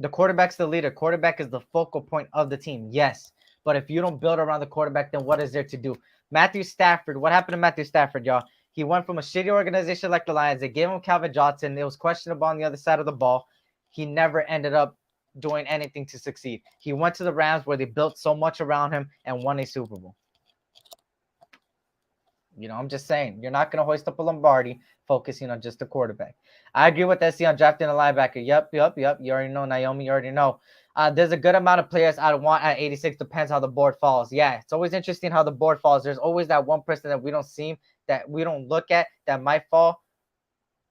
The quarterback's the leader. Quarterback is the focal point of the team. Yes. But if you don't build around the quarterback, then what is there to do? Matthew Stafford. What happened to Matthew Stafford, y'all? He went from a shitty organization like the Lions. They gave him Calvin Johnson. It was questionable on the other side of the ball. He never ended up doing anything to succeed. He went to the Rams where they built so much around him and won a Super Bowl. I'm just saying, you're not going to hoist up a Lombardi focusing on just the quarterback. I agree with SC on drafting a linebacker. Yep. You already know, Naomi. You already know. There's a good amount of players I want at 86. Depends how the board falls. Yeah, it's always interesting how the board falls. There's always that one person that we don't see, that we don't look at, that might fall.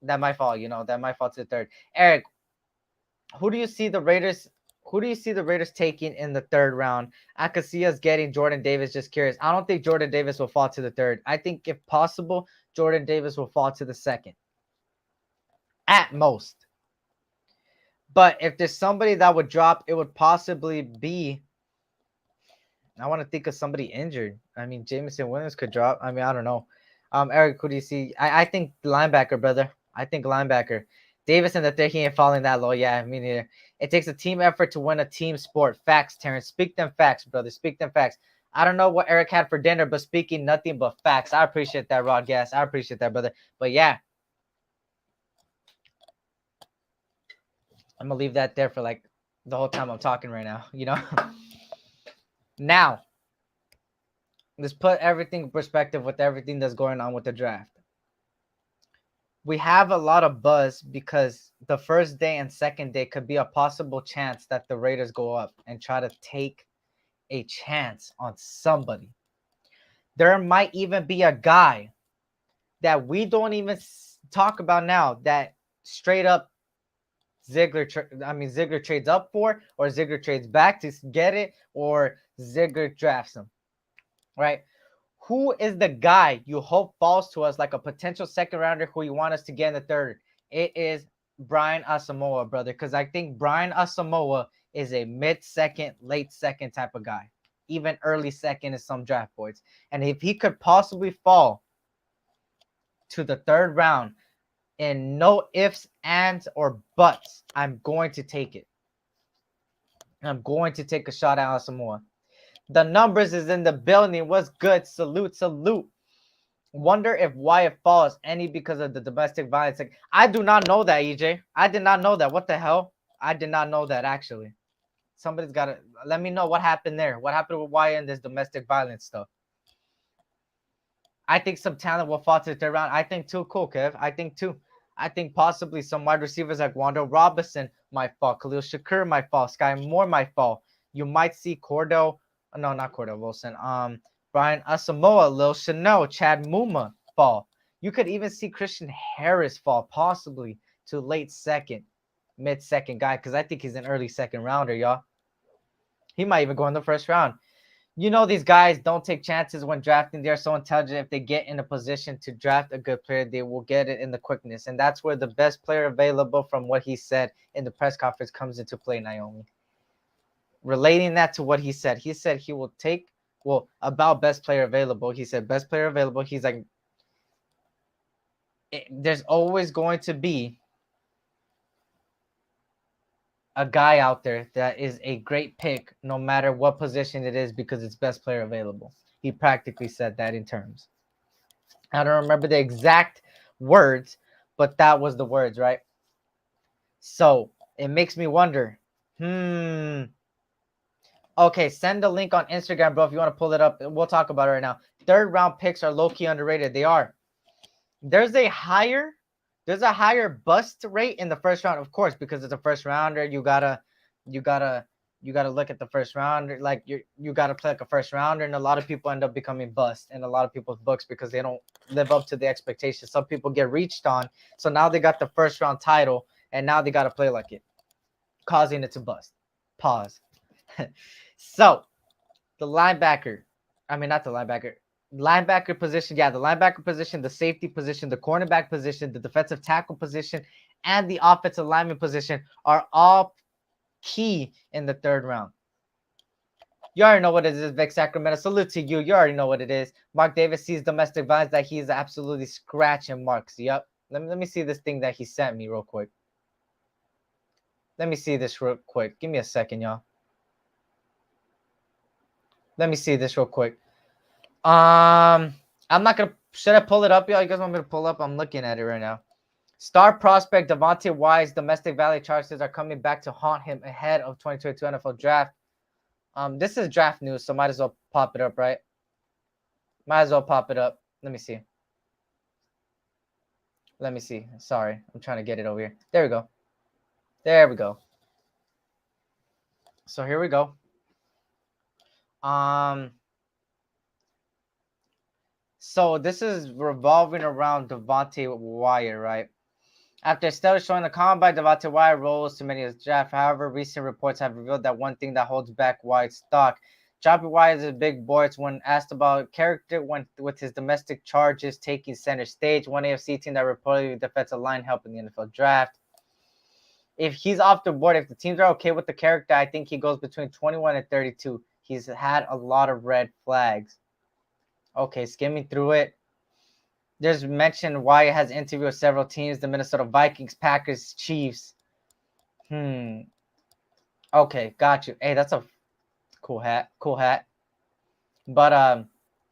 That might fall to the third. Eric, who do you see the Raiders taking in the third round? I could see us getting Jordan Davis. Just curious. I don't think Jordan Davis will fall to the third. I think if possible, Jordan Davis will fall to the second. At most. But if there's somebody that would drop, it would possibly be, I want to think of somebody injured. I mean, Jameson Williams could drop. I mean, I don't know. Eric, who do you see? I think linebacker, brother. I think linebacker. Davis in the third, he ain't falling that low. Yeah, I mean, it takes a team effort to win a team sport. Facts, Terrence. Speak them facts, brother. Speak them facts. I don't know what Eric had for dinner, but speaking nothing but facts. I appreciate that, Rod Gas. I appreciate that, brother. But yeah, I'm going to leave that there for like the whole time I'm talking right now, you know? Now, let's put everything in perspective with everything that's going on with the draft. We have a lot of buzz because the first day and second day could be a possible chance that the Raiders go up and try to take a chance on somebody. There might even be a guy that we don't even talk about now that straight up Ziegler trades up for, or Ziegler trades back to get it, or Ziegler drafts him, right? Who is the guy you hope falls to us like a potential second rounder who you want us to get in the third? It is Brian Asamoah, brother, because I think Brian Asamoah is a mid-second, late-second type of guy, even early second in some draft boards. And if he could possibly fall to the third round in no ifs, ands, or buts, I'm going to take it. I'm going to take a shot at Asamoah. The numbers is in the building. What's good? Salute, salute. Wonder if Wyatt falls any because of the domestic violence. Like, I do not know that, EJ. I did not know that. What the hell? I did not know that, actually. Somebody's got to let me know what happened there. What happened with Wyatt and this domestic violence stuff? I think some talent will fall to the third round. I think too. Cool, Kev. I think too. I think possibly some wide receivers like Wando Robinson might fall. Khalil Shakur might fall. Sky Moore might fall. You might see Cordell. No, not Cordell Wilson. Brian Asamoah, Lil Chanel, Chad Muma fall. You could even see Christian Harris fall, possibly to late second, mid-second guy, because I think he's an early second rounder, y'all. He might even go in the first round. You know, these guys don't take chances when drafting. They're so intelligent. If they get in a position to draft a good player, they will get it in the quickness. And that's where the best player available, from what he said in the press conference, comes into play, Naomi. Relating that to what he said he will take, about best player available. He said best player available. He's like, there's always going to be a guy out there that is a great pick no matter what position it is because it's best player available. He practically said that in terms. I don't remember the exact words, but that was the words, right? So it makes me wonder, okay, send the link on Instagram, bro, if you want to pull it up. We'll talk about it right now. Third round picks are low-key underrated. They are. There's a higher bust rate in the first round, of course, because it's a first rounder. You gotta look at the first rounder. Like you gotta play like a first rounder, and a lot of people end up becoming bust in a lot of people's books because they don't live up to the expectations. Some people get reached on, so now they got the first round title, and now they gotta play like it, causing it to bust. Pause. So the linebacker position, the linebacker position, the safety position, the cornerback position, the defensive tackle position, and the offensive lineman position are all key in the third round. You already know what it is, Vic Sacramento. Salute to you. You already know what it is. Mark Davis sees domestic violence that he's absolutely scratching marks. Yep. Let me see this thing that he sent me real quick. Let me see this real quick. Give me a second, y'all. Let me see this real quick. I'm not gonna. Should I pull it up, y'all? You guys want me to pull up? I'm looking at it right now. Star prospect Devontae Wyatt's domestic violence charges are coming back to haunt him ahead of 2022 NFL draft. This is draft news, so might as well pop it up, right? Might as well pop it up. Let me see. Sorry, I'm trying to get it over here. There we go. So here we go. So this is revolving around Devontae Wyatt, right? After stellar showing the combine, Devontae Wyatt rose to many of the draft. However, recent reports have revealed that one thing that holds back Wyatt's stock. Dropping Wyatt is a big boy. It's when asked about character with his domestic charges taking center stage. One AFC team that reportedly defensive line help in the NFL draft. If he's off the board, if the teams are okay with the character, I think he goes between 21 and 32. He's had a lot of red flags. Okay, skimming through it. There's mention Wyatt has interviewed with several teams, the Minnesota Vikings, Packers, Chiefs. Okay, got you. Hey, that's a cool hat. But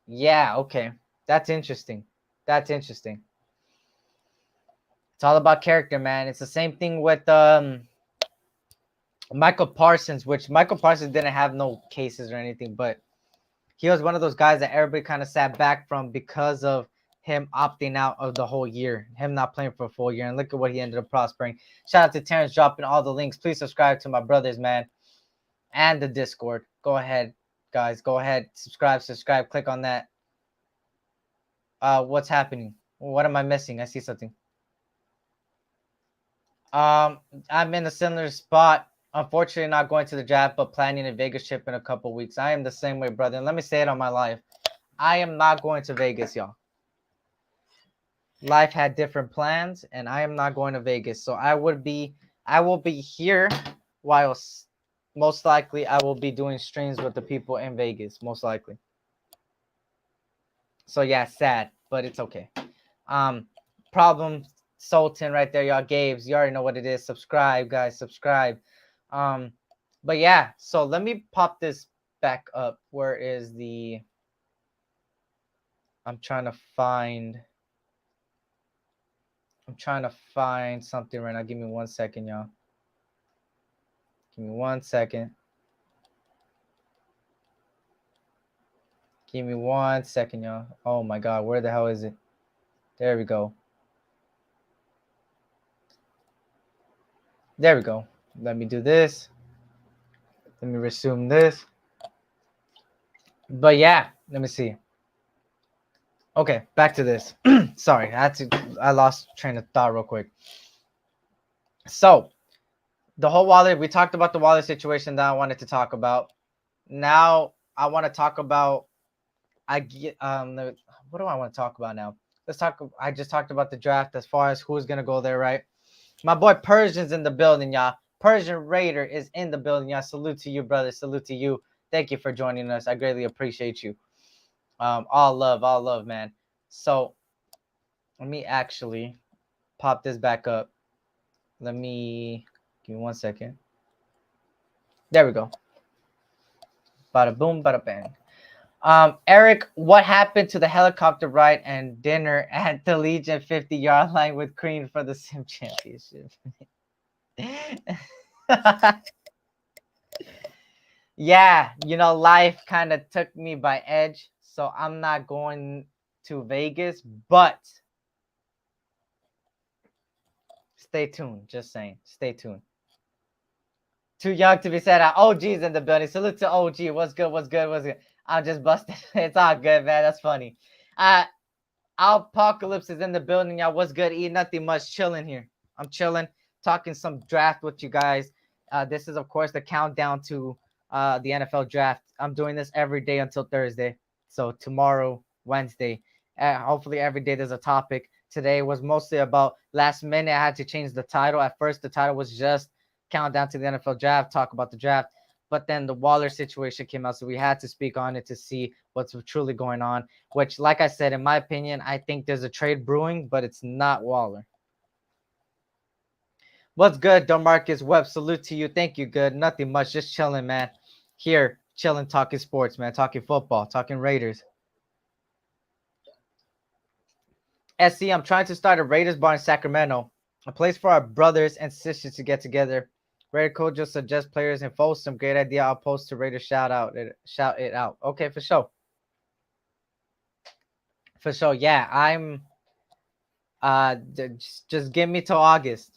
yeah, okay. That's interesting. It's all about character, man. It's the same thing with Michael Parsons, which Michael Parsons didn't have no cases or anything, but he was one of those guys that everybody kind of sat back from because of him opting out of the whole year, him not playing for a full year. And look at what he ended up prospering. Shout out to Terrence dropping all the links. Please subscribe to my brothers, man, and the Discord. Go ahead, guys. Go ahead. Subscribe. Click on that. What's happening? What am I missing? I see something. I'm in a similar spot. Unfortunately, not going to the draft, but planning a Vegas trip in a couple weeks. I am the same way, brother. And let me say it on my life. I am not going to Vegas, y'all. Life had different plans, and I am not going to Vegas. So I will be here, while most likely I will be doing streams with the people in Vegas, most likely. So yeah, sad, but it's okay. Problem Sultan right there, y'all. Gabe's, you already know what it is. Subscribe, guys. Subscribe. But yeah, so let me pop this back up. Where is the? I'm trying to find something right now. Give me 1 second, y'all. Give me 1 second. Give me 1 second, y'all. Oh my God, where the hell is it? There we go. There we go. Let me do this. Let me resume this. But yeah, let me see. Okay, back to this. Sorry, I lost train of thought real quick. So the whole Waller, we talked about the Waller situation that I wanted to talk about. Now I want to talk about what do I want to talk about now? I just talked about the draft as far as who's gonna go there, right? My boy Persian's in the building, y'all. Persian Raider is in the building, y'all. Salute to you, brother. Salute to you. Thank you for joining us. I greatly appreciate you. All love, man. So let me actually pop this back up. Give me 1 second. There we go. Bada boom, bada bang. Eric, what happened to the helicopter ride and dinner at the Legion 50-yard line with Crean for the Sim Championship? Yeah, life kind of took me by edge, so I'm not going to Vegas, but stay tuned. Just saying, stay tuned. Too young to be said. OG's in the building. Salute to OG. What's good? I'm just busted. It's all good, man. That's funny. Apocalypse is in the building, y'all. What's good? Eat nothing much. Chilling here. I'm chilling, talking some draft with you guys. This is, of course, the countdown to the NFL draft. I'm doing this every day until Thursday. So tomorrow, Wednesday, hopefully every day there's a topic. Today was mostly about last minute. I had to change the title. At first, the title was just countdown to the NFL draft, talk about the draft. But then the Waller situation came out, so we had to speak on it to see what's truly going on, which, like I said, in my opinion, I think there's a trade brewing, but it's not Waller. What's good, DeMarcus Webb? Salute to you. Thank you, good. Nothing much. Just chilling, man. Here, chilling, talking sports, man. Talking football, talking Raiders. SC, I'm trying to start a Raiders bar in Sacramento, a place for our brothers and sisters to get together. Raider coach just suggest players and Folsom. Great idea. I'll post to Raider shout it out. Okay, for sure. For sure. Yeah, I'm just give me till August.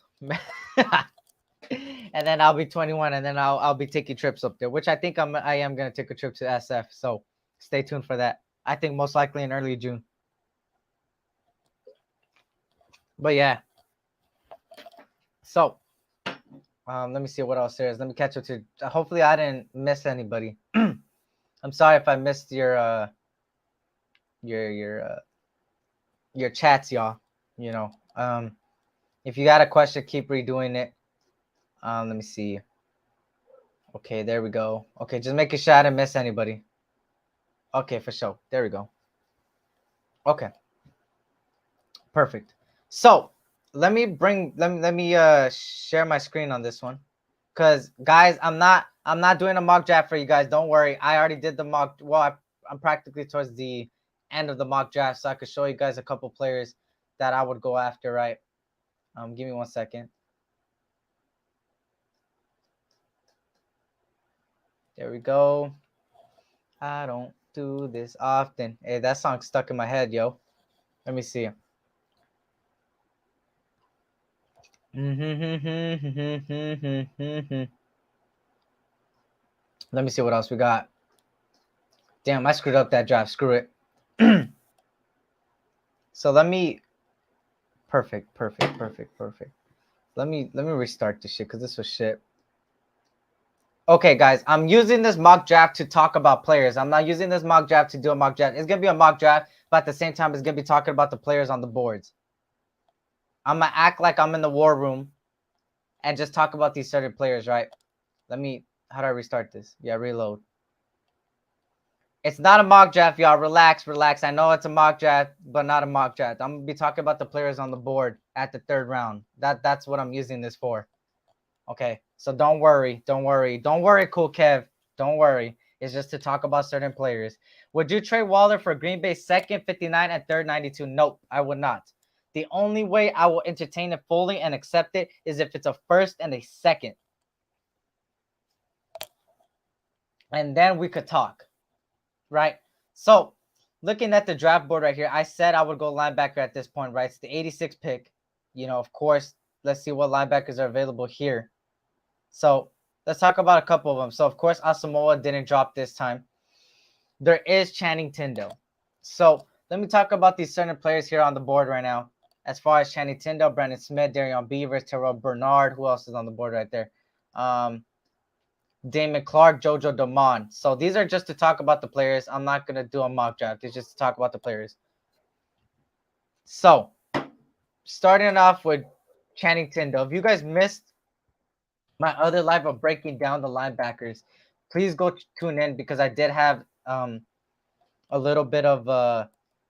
And then I'll be 21, and then I'll be taking trips up there, which I think I am gonna take a trip to SF. So stay tuned for that. I think most likely in early June. But yeah. So let me see what else there is. Let me catch up to. Hopefully, I didn't miss anybody. I'm sorry if I missed your chats, y'all. If you got a question, keep redoing it. Let me see. Okay, there we go. Okay, just making sure I didn't miss anybody. Okay, for sure. There we go. Okay. Perfect. So let me share my screen on this one, because guys, I'm not doing a mock draft for you guys. Don't worry, I already did the mock. Well, I'm practically towards the end of the mock draft, so I could show you guys a couple players that I would go after. Right? Give me 1 second. There we go. I don't do this often. Hey, that song's stuck in my head, yo. Let me see. Let me see what else we got. Damn, I screwed up that draft. Screw it. So let me. Perfect. Let me restart this shit because this was shit. Okay, guys, I'm using this mock draft to talk about players. I'm not using this mock draft to do a mock draft. It's gonna be a mock draft, but at the same time, it's gonna be talking about the players on the boards. I'm gonna act like I'm in the war room and just talk about these certain players, right? Let me. How do I restart this? Yeah, reload. It's not a mock draft, y'all. Relax. I know it's a mock draft, but not a mock draft. I'm gonna be talking about the players on the board at the third round. That's what I'm using this for. Okay, so don't worry, cool Kev. Don't worry. It's just to talk about certain players. Would you trade Waller for Green Bay second 59 and third 92? Nope, I would not. The only way I will entertain it fully and accept it is if it's a first and a second. And then we could talk. Right? So, looking at the draft board right here, I said I would go linebacker at this point, right? It's the 86th pick. You know, of course, let's see what linebackers are available here. So, let's talk about a couple of them. So, of course, Asamoah didn't drop this time. There is Channing Tindall. So, let me talk about these certain players here on the board right now. As far as Channing Tindall, Brandon Smith, Darion Beavers, Terrell Bernard. Who else is on the board right there? Damon Clark, Jojo Damon. So these are just to talk about the players. I'm not going to do a mock draft. It's just to talk about the players. So, starting off with Channing Tindall. If you guys missed my other live of breaking down the linebackers, please go tune in because I did have a little bit of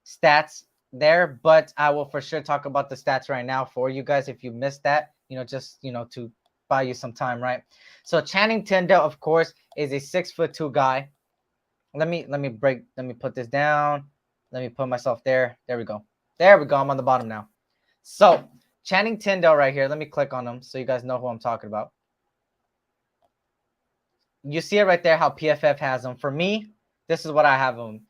stats there, but I will for sure talk about the stats right now for you guys if you missed that, just, to buy you some time, right? So Channing Tindall, of course, is a 6'2" guy. Let me put this down. Let me put myself there. There we go. I'm on the bottom now. So Channing Tindall right here. Let me click on him so you guys know who I'm talking about. You see it right there how PFF has him. For me, this is what I have him.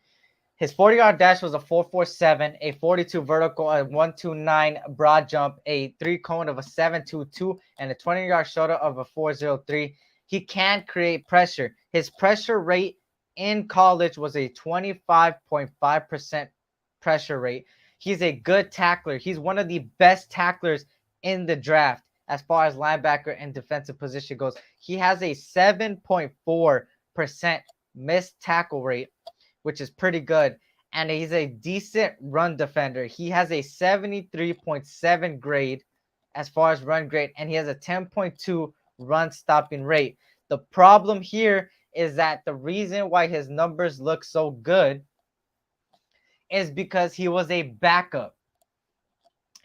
His 40-yard dash was a 4.47, a 42 vertical, a 1.29 broad jump, a 3-cone of a 7.22, and a 20-yard shoulder of a 4.03. He can create pressure. His pressure rate in college was a 25.5% pressure rate. He's a good tackler. He's one of the best tacklers in the draft as far as linebacker and defensive position goes. He has a 7.4% missed tackle rate, which is pretty good. And he's a decent run defender. He has a 73.7 grade as far as run grade, and he has a 10.2 run stopping rate. The problem here is that the reason why his numbers look so good is because he was a backup.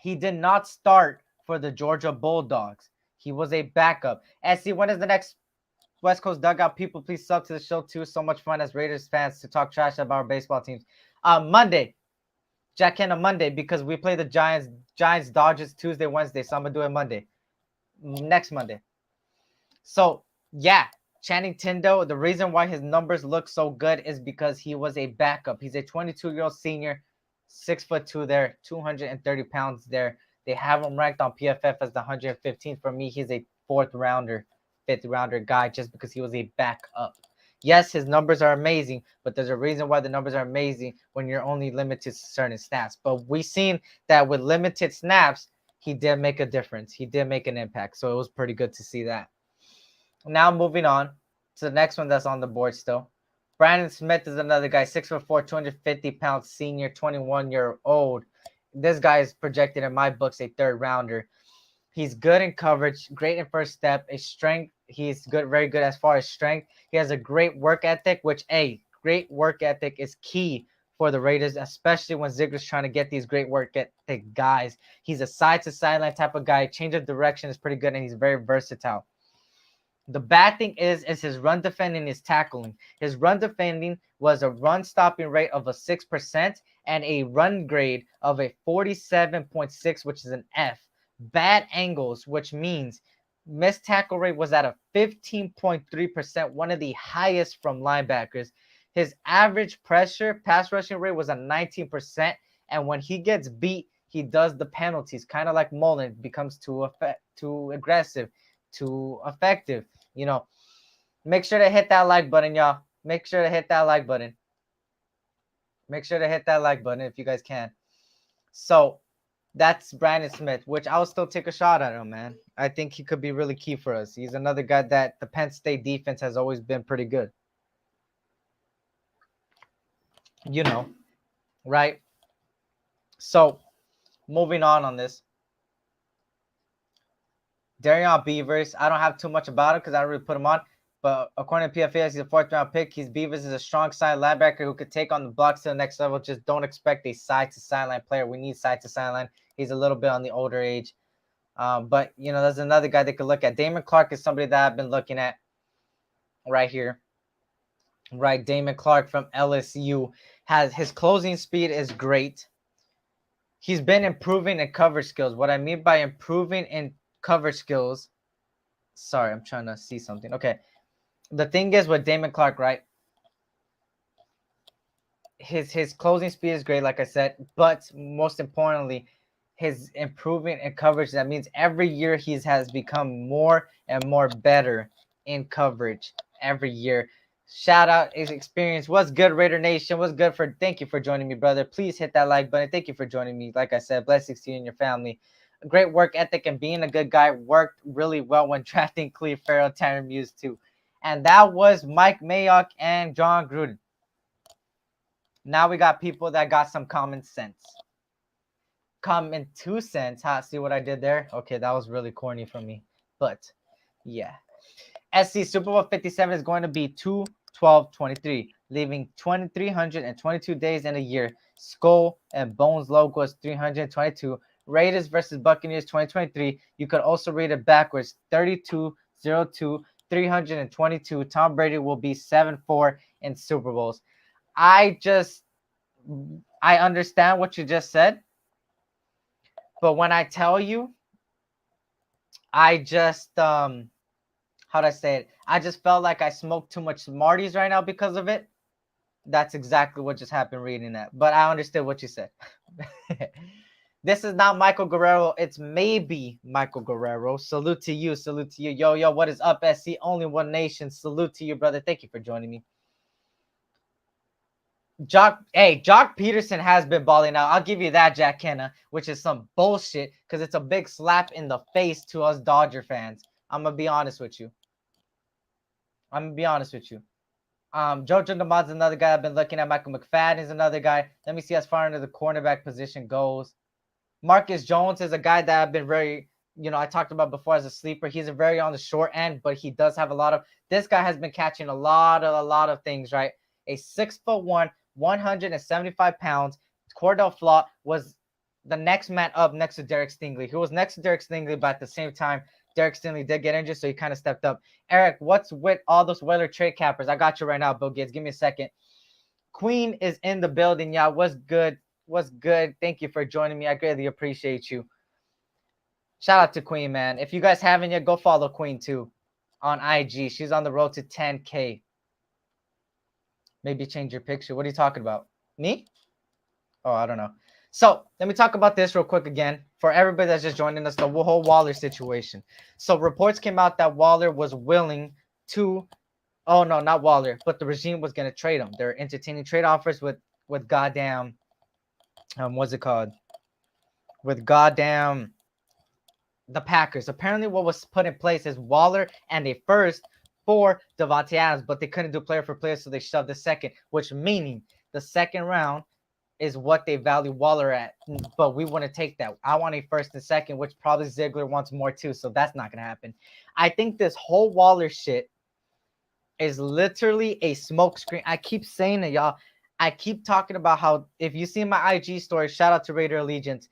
He did not start for the Georgia Bulldogs. He was a backup. SC, when is the next West Coast Dugout? People, please sub to the show too. So much fun as Raiders fans to talk trash about our baseball teams. Monday. Jack in on Monday because we play the Giants, Dodgers Tuesday, Wednesday. So I'm going to do it Monday. Next Monday. So, yeah. Channing Tindall, the reason why his numbers look so good is because he was a backup. He's a 22-year-old senior, 6'2" there, 230 pounds there. They have him ranked on PFF as the 115th. For me, he's a fifth rounder guy just because he was a backup. Yes, his numbers are amazing, but there's a reason why the numbers are amazing when you're only limited to certain snaps. But we've seen that with limited snaps, he did make a difference. He did make an impact. So it was pretty good to see that. Now moving on to the next one that's on the board still. Brandon Smith is another guy, 6'4", 250 pounds, senior, 21-year-old. This guy is projected in my books a third rounder. He's good in coverage, great in first step, a strength. He's good, very good as far as strength. He has a great work ethic, which great work ethic is key for the Raiders, especially when Ziegler's trying to get these great work ethic guys. He's a side-to-sideline type of guy. Change of direction is pretty good, and he's very versatile. The bad thing is his run defending is tackling. His run defending was a run stopping rate of a 6% and a run grade of a 47.6, which is an F. Bad angles, which means Missed tackle rate was at a 15.3%, one of the highest from linebackers. His average pressure pass rushing rate was a 19%, and when he gets beat, he does the penalties, kind of like Mullen, becomes too aggressive, too effective. You know, make sure to hit that like button, y'all. Make sure to hit that like button. Make sure to hit that like button if you guys can. So that's Brandon Smith, which I'll still take a shot at him, man. I think he could be really key for us. He's another guy that the Penn State defense has always been pretty good. You know, right? So moving on this. Darian Beavers, I don't have too much about him because I don't really put him on. But according to PFA, he's a 4th-round pick. Beavers is a strong side linebacker who could take on the blocks to the next level. Just don't expect a side-to-sideline player. We need side-to-sideline. He's a little bit on the older age. But, you know, there's another guy they could look at. Damon Clark is somebody that I've been looking at right here. Right, Damon Clark from LSU. His closing speed is great. He's been improving in coverage skills. What I mean by improving in coverage skills, sorry, I'm trying to see something. Okay. The thing is with Damon Clark, right? His closing speed is great, like I said, but most importantly, his improvement in coverage. That means every year he has become more and more better in coverage every year. Shout out S.C Experience. What's good, Raider Nation? What's good for? Thank you for joining me, brother. Please hit that like button. Thank you for joining me. Like I said, blessings to you and your family. Great work ethic and being a good guy. Worked really well when drafting Cleve Farrell, Tyron Muse too. And that was Mike Mayock and John Gruden. Now we got people that got some common sense. Common 2 cents. See what I did there? Okay, that was really corny from me. But, yeah. SC Super Bowl 57 is going to be 2/12/23, leaving 2,322 days in a year. Skull and Bones logo is 322. Raiders versus Buccaneers 2023. You could also read it backwards. 32-02. 322. Tom Brady will be 7-4 in Super Bowls. I understand what you just said, but when I tell you, I just how'd I say it? I just felt like I smoked too much Smarties right now because of it. That's exactly what just happened reading that. But I understood what you said. This is not Michael Guerrero. It's maybe Michael Guerrero. Salute to you. Salute to you. Yo, what is up, SC? Only one nation. Salute to you, brother. Thank you for joining me. Jock Peterson has been balling out. I'll give you that, Jack Kenna, which is some bullshit because it's a big slap in the face to us Dodger fans. I'm going to be honest with you. Jojo Namad's another guy I've been looking at. Michael McFadden is another guy. Let me see as far into the cornerback position goes. Marcus Jones is a guy that I've been very, I talked about before as a sleeper. He's a very on the short end, but he does have a lot of, this guy has been catching a lot of things, right? A 6'1", 175 pounds. Cordell Flott was the next man up next to Derek Stingley. He was next to Derek Stingley, but at the same time, Derek Stingley did get injured, so he kind of stepped up. Eric, what's with all those Whaler trade cappers? I got you right now, Bill Gates. Give me a second. Queen is in the building, y'all. What's good? What's good? Thank you for joining me. I greatly appreciate you. Shout out to Queen, man. If you guys haven't yet, go follow Queen too on IG. She's on the road to 10K. Maybe change your picture. What are you talking about? Me? Oh, I don't know. So let me talk about this real quick again for everybody that's just joining us, the whole Waller situation. So reports came out that Waller was willing to, oh no, not Waller, but the regime was going to trade him. They're entertaining trade offers with goddamn, what's it called? With goddamn the Packers. Apparently what was put in place is Waller and a first for Devontae Adams, but they couldn't do player for player, so they shoved the second, which meaning the second round is what they value Waller at, but we want to take that. I want a first and second, which probably Ziegler wants more too, so that's not going to happen. I think this whole Waller shit is literally a smokescreen. I keep saying it, y'all. I keep talking about how, if you see my IG story, shout out to Raider Allegiance,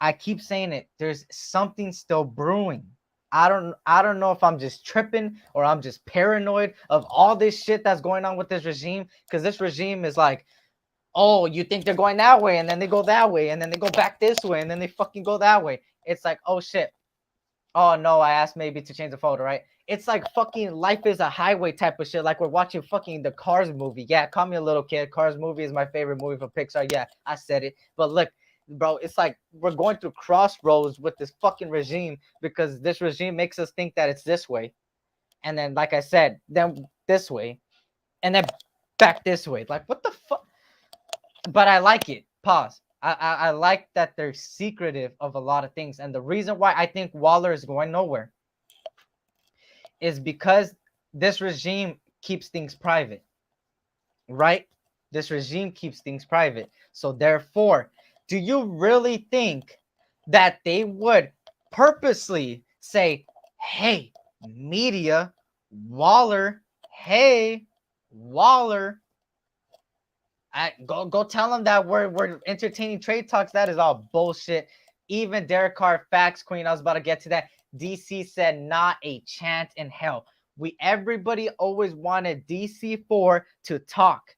I keep saying it. There's something still brewing. I don't know if I'm just tripping or I'm just paranoid of all this shit that's going on with this regime, because this regime is like, oh, you think they're going that way, and then they go that way, and then they go back this way, and then they fucking go that way. It's like, oh shit. Oh no, I asked maybe to change the photo, right? It's like fucking Life is a Highway type of shit. Like we're watching fucking the Cars movie. Yeah, call me a little kid. Cars movie is my favorite movie for Pixar. Yeah, I said it. But look, bro, it's like we're going through crossroads with this fucking regime because this regime makes us think that it's this way. And then, like I said, then this way. And then back this way. Like, what the fuck? But I like it. Pause. I like that they're secretive of a lot of things. And the reason why I think Waller is going nowhere is because this regime keeps things private, right? This regime keeps things private. So therefore, do you really think that they would purposely say, hey, media, Waller, hey, Waller, go tell them that we're entertaining trade talks? That is all bullshit. Even Derek Carr, facts queen, I was about to get to that. DC said not a chance in hell. Everybody always wanted DC4 to talk.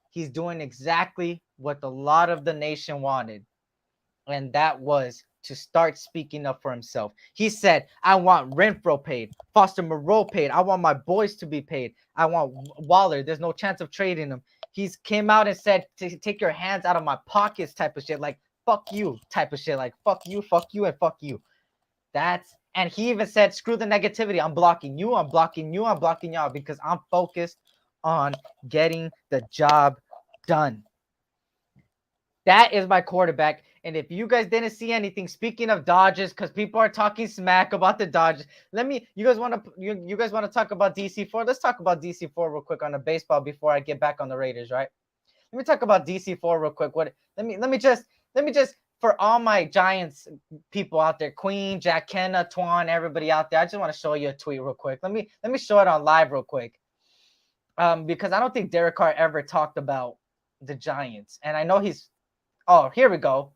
He's doing exactly what a lot of the nation wanted, and that was to start speaking up for himself. He said, I want Renfro paid, Foster Moreau paid, I want my boys to be paid, I want Waller, there's no chance of trading him. He's came out and said, take your hands out of my pockets type of shit, like fuck you type of shit, like fuck you, and fuck you. And he even said, screw the negativity, I'm blocking you, I'm blocking y'all because I'm focused on getting the job done. That is my quarterback. And if you guys didn't see anything, speaking of Dodgers, because people are talking smack about the Dodgers, you guys want to talk about DC4? Let's talk about DC4 real quick on the baseball before I get back on the Raiders, right? Let me talk about DC4 real quick. Let me just for all my Giants people out there, Queen, Jack Kenna, Twan, everybody out there, I just want to show you a tweet real quick. Let me show it on live real quick. Because I don't think Derek Carr ever talked about the Giants. And I know oh, here we go.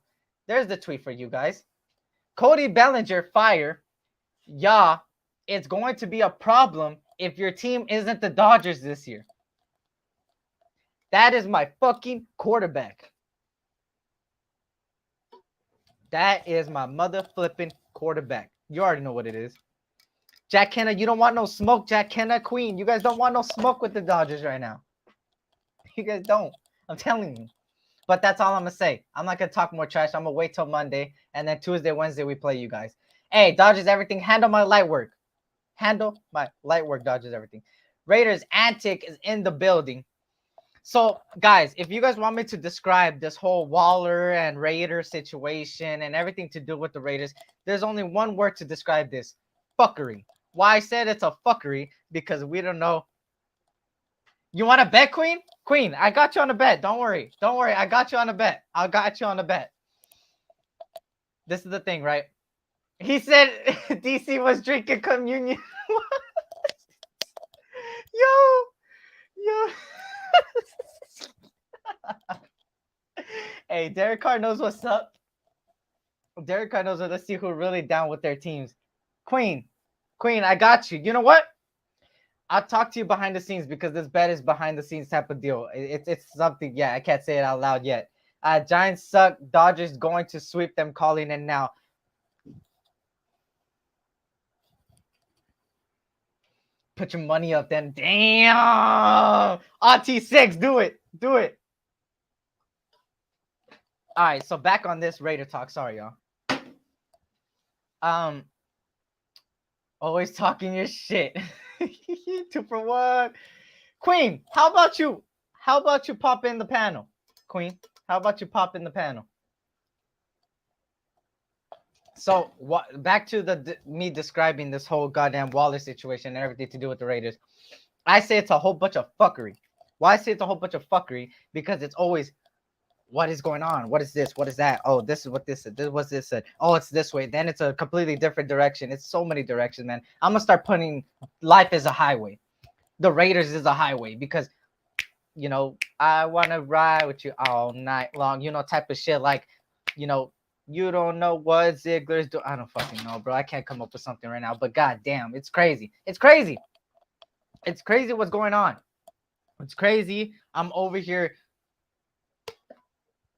There's the tweet for you guys. Cody Bellinger fire. Yeah, it's going to be a problem if your team isn't the Dodgers this year. That is my fucking quarterback. That is my mother flipping quarterback. You already know what it is. Jack Kenna, you don't want no smoke. Jack Kenna, Queen, you guys don't want no smoke with the Dodgers right now. You guys don't. I'm telling you. But that's all I'm going to say. I'm not going to talk more trash. I'm going to wait till Monday. And then Tuesday, Wednesday, we play you guys. Hey, Dodgers everything. Handle my light work. Dodgers everything. Raiders antic is in the building. So, guys, if you guys want me to describe this whole Waller and Raiders situation and everything to do with the Raiders, there's only one word to describe this. Fuckery. Why I said it's a fuckery? Because we don't know. You want to bet, Queen? Queen, I got you on a bet. Don't worry. I got you on a bet. This is the thing, right? He said DC was drinking communion. Yo. Hey, Derek Carr knows what's up. Let's see who's really down with their teams. Queen, I got you. You know what? I'll talk to you behind the scenes because this bet is behind the scenes type of deal. It's something. Yeah, I can't say it out loud yet. Giants suck. Dodgers going to sweep them. Calling in now. Put your money up then. Damn. RT6, do it. All right, so back on this Raider talk. Sorry, y'all. Always talking your shit. 2 for 1. Queen, how about you pop in the panel? Queen, how about you pop in the panel? So back to me describing this whole goddamn Waller situation and everything to do with the Raiders. I say it's a whole bunch of fuckery. Why I say it's a whole bunch of fuckery? Because it's always, what is going on? What is this? What is that? Oh, this is what this is. This was this said. Oh, it's this way. Then it's a completely different direction. It's so many directions, man. I'm gonna start putting life as a highway. The Raiders is a highway because, you know, I wanna ride with you all night long. You know, type of shit like, you know, you don't know what Ziggler's doing. I don't fucking know, bro. I can't come up with something right now. But goddamn, it's crazy. It's crazy what's going on. It's crazy. I'm over here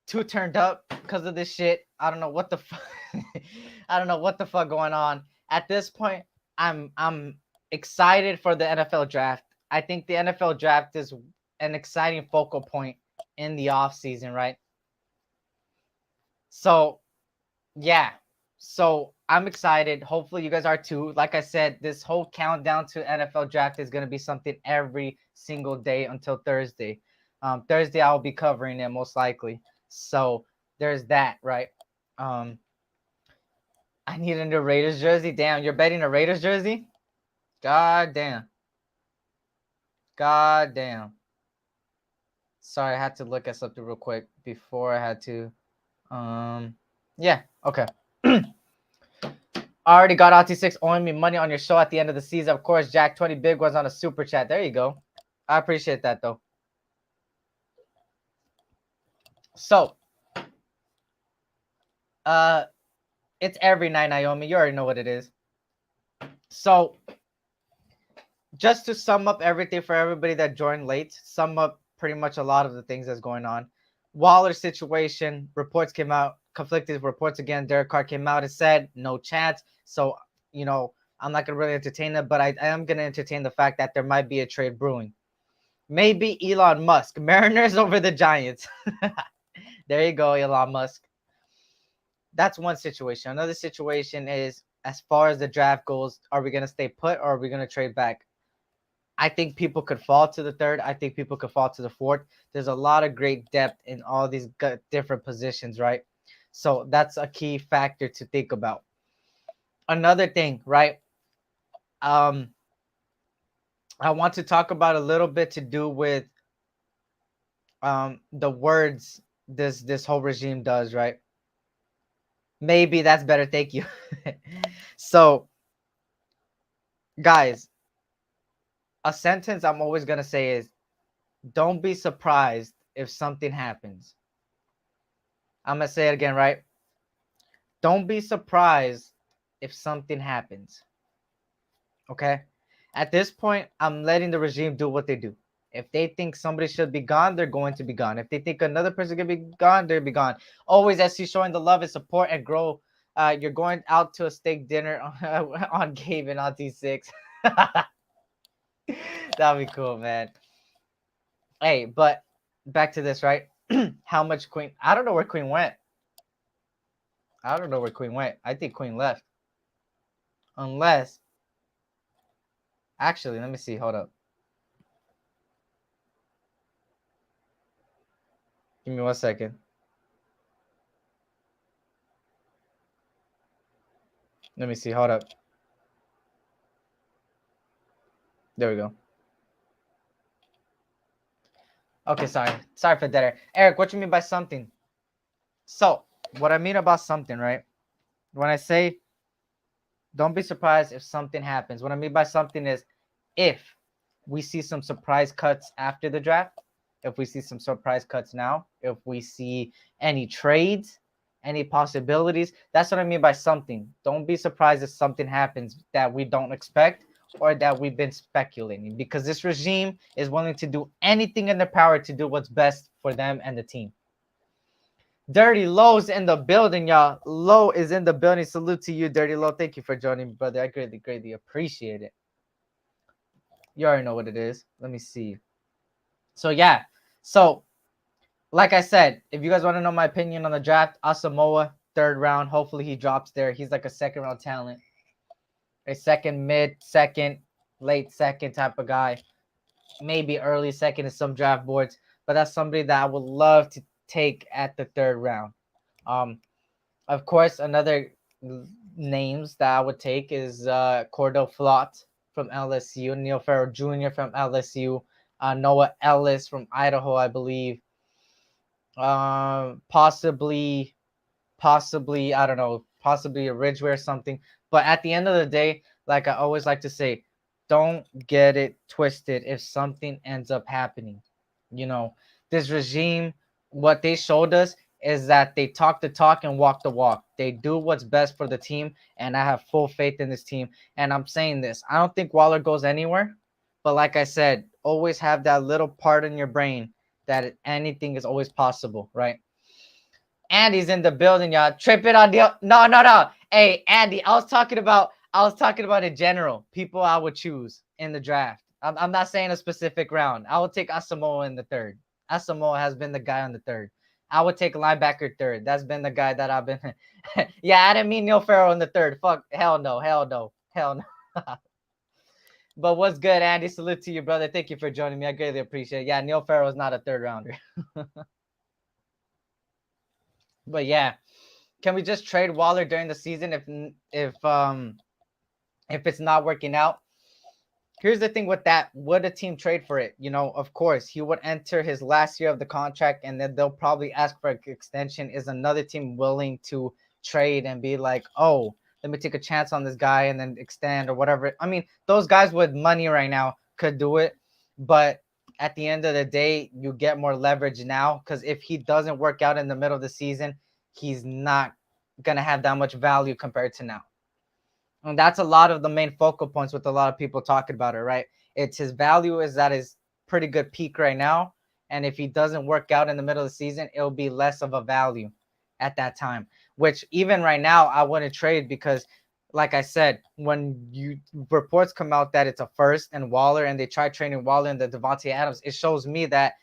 too turned up because of this shit. I don't know what the fuck. I don't know what the fuck going on. At this point, I'm excited for the NFL draft. I think the NFL draft is an exciting focal point in the off season, right? So, yeah. So I'm excited. Hopefully you guys are too. Like I said, this whole countdown to NFL draft is going to be something every single day until Thursday. Thursday I'll be covering it most likely. So there's that, right? I need a new Raiders jersey. Damn, you're betting a Raiders jersey? God damn. God damn. Sorry, I had to look at something real quick before I had to. Yeah, okay. I already got RT6 owing me money on your show at the end of the season. Of course, Jack 20 big ones on a super chat. There you go. I appreciate that though. So, it's every night, Naomi. You already know what it is. So, just to sum up everything for everybody that joined late, sum up pretty much a lot of the things that's going on. Waller's situation, reports came out, conflicted reports again. Derek Carr came out and said no chance. So, you know, I'm not going to really entertain it, but I am going to entertain the fact that there might be a trade brewing. Maybe Elon Musk. Mariners over the Giants. There you go, Elon Musk. That's one situation. Another situation is, as far as the draft goes, are we going to stay put or are we going to trade back? I think people could fall to the third. I think people could fall to the fourth. There's a lot of great depth in all these different positions, right? So that's a key factor to think about. Another thing, right? I want to talk about a little bit to do with the words this whole regime does, right? Maybe that's better. Thank you. So, guys, a sentence I'm always going to say is, don't be surprised if something happens. I'm going to say it again, right? Don't be surprised if something happens. Okay? At this point, I'm letting the regime do what they do. If they think somebody should be gone, they're going to be gone. If they think another person could be gone, they'll be gone. Always SC showing the love and support and grow. You're going out to a steak dinner on Gabe and on T6. That'd be cool, man. Hey, but back to this, right? How much Queen? I don't know where Queen went. I don't know where Queen went. I think Queen left. Unless, actually, let me see. Hold up. Give me 1 second. Let me see. Hold up. There we go. Okay, sorry. Sorry for that. Eric, what you mean by something? So, what I mean about something, right? When I say don't be surprised if something happens, what I mean by something is if we see some surprise cuts after the draft, if we see some surprise cuts now, if we see any trades, any possibilities, that's what I mean by something. Don't be surprised if something happens that we don't expect or that we've been speculating, because this regime is willing to do anything in their power to do what's best for them and the team. Dirty Low's in the building, y'all. Low is in the building. Salute to you, Dirty Low. Thank you for joining me, brother. I greatly, greatly appreciate it. You already know what it is. Let me see. So, yeah. So, like I said, if you guys want to know my opinion on the draft, Asamoah, 3rd round. Hopefully he drops there. He's like a 2nd round talent. A second, mid, second, late second type of guy. Maybe early second in some draft boards. But that's somebody that I would love to take at the 3rd round. Of course, another names that I would take is Cordell Flott from LSU, Neil Farrell Jr. from LSU, Noah Ellis from Idaho, I believe. Possibly, I don't know, possibly a Ridgeway or something. But at the end of the day, like I always like to say, don't get it twisted if something ends up happening. You know, this regime, what they showed us is that they talk the talk and walk the walk. They do what's best for the team, and I have full faith in this team. And I'm saying this, I don't think Waller goes anywhere. But like I said, always have that little part in your brain that anything is always possible, right? Andy's in the building, y'all. Trip it on the no. Hey, Andy, I was talking about in general people I would choose in the draft. I'm not saying a specific round. I would take Asamoah in the third. Asamoah has been the guy on the third. I would take linebacker third. That's been the guy that I've been. Yeah, I didn't mean Neil Farrell in the third. Fuck, hell no. But what's good, Andy? Salute to you, brother. Thank you for joining me. I greatly appreciate it. Yeah, Neil Farrell is not a third rounder. But yeah, can we just trade Waller during the season if it's not working out? Here's the thing with that. Would a team trade for it? Of course, he would enter his last year of the contract, and then they'll probably ask for an extension. Is another team willing to trade and be like, oh, let me take a chance on this guy and then extend or whatever? I mean, those guys with money right now could do it, but at the end of the day, you get more leverage now because if he doesn't work out in the middle of the season, he's not going to have that much value compared to now. And that's a lot of the main focal points with a lot of people talking about it, right? It's his value is that is pretty good peak right now. And if he doesn't work out in the middle of the season, it'll be less of a value at that time, which even right now, I wouldn't trade because, like I said, when reports come out that it's a first and Waller and they try trading Waller and the Devontae Adams, it shows me that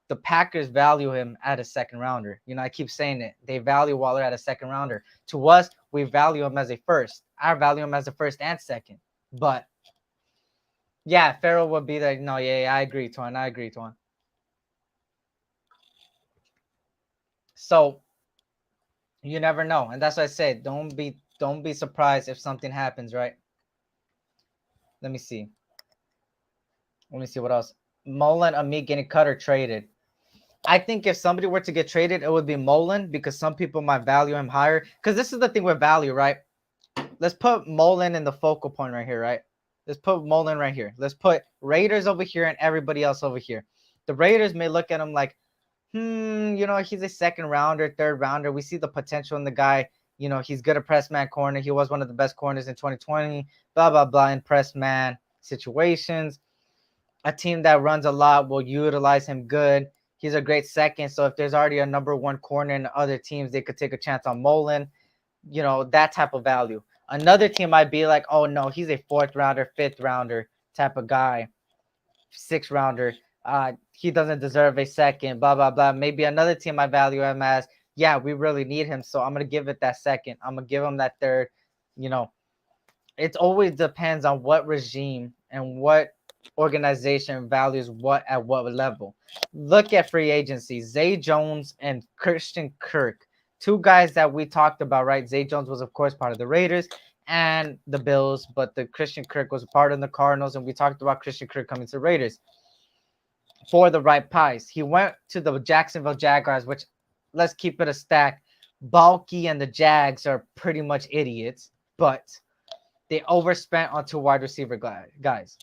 the Packers value him at a second rounder. I keep saying it. They value Waller at a second rounder. To us, we value him as a first. I value him as a first and second. But yeah, Farrell would be like, no, yeah, I agree, Twan. I agree, Twan. So you never know. And that's what I said. Don't be surprised if something happens, right? Let me see what else. Mullen, Amit getting cut or traded. I think if somebody were to get traded, it would be Mullen because some people might value him higher. Because this is the thing with value, right? Let's put Mullen in the focal point right here, right? Let's put Mullen right here. Let's put Raiders over here and everybody else over here. The Raiders may look at him like, he's a second rounder, third rounder. We see the potential in the guy. He's good at press man corner. He was one of the best corners in 2020, blah, blah, blah, in press man situations. A team that runs a lot will utilize him good. He's a great second. So if there's already a number one corner in other teams, they could take a chance on Mullen, that type of value. Another team might be like, oh, no, he's a fourth rounder, fifth rounder type of guy, sixth rounder. He doesn't deserve a second, blah, blah, blah. Maybe another team might value him as, yeah, we really need him. So I'm going to give it that second. I'm going to give him that third. It always depends on what regime and what organization values what at what level. Look at free agency. Zay Jones and Christian Kirk. Two guys that we talked about, right? Zay Jones was, of course, part of the Raiders and the Bills, but the Christian Kirk was a part of the Cardinals, and we talked about Christian Kirk coming to the Raiders for the right price. He went to the Jacksonville Jaguars, which, let's keep it a stack. Bulky and the Jags are pretty much idiots, but they overspent on two wide receiver guys.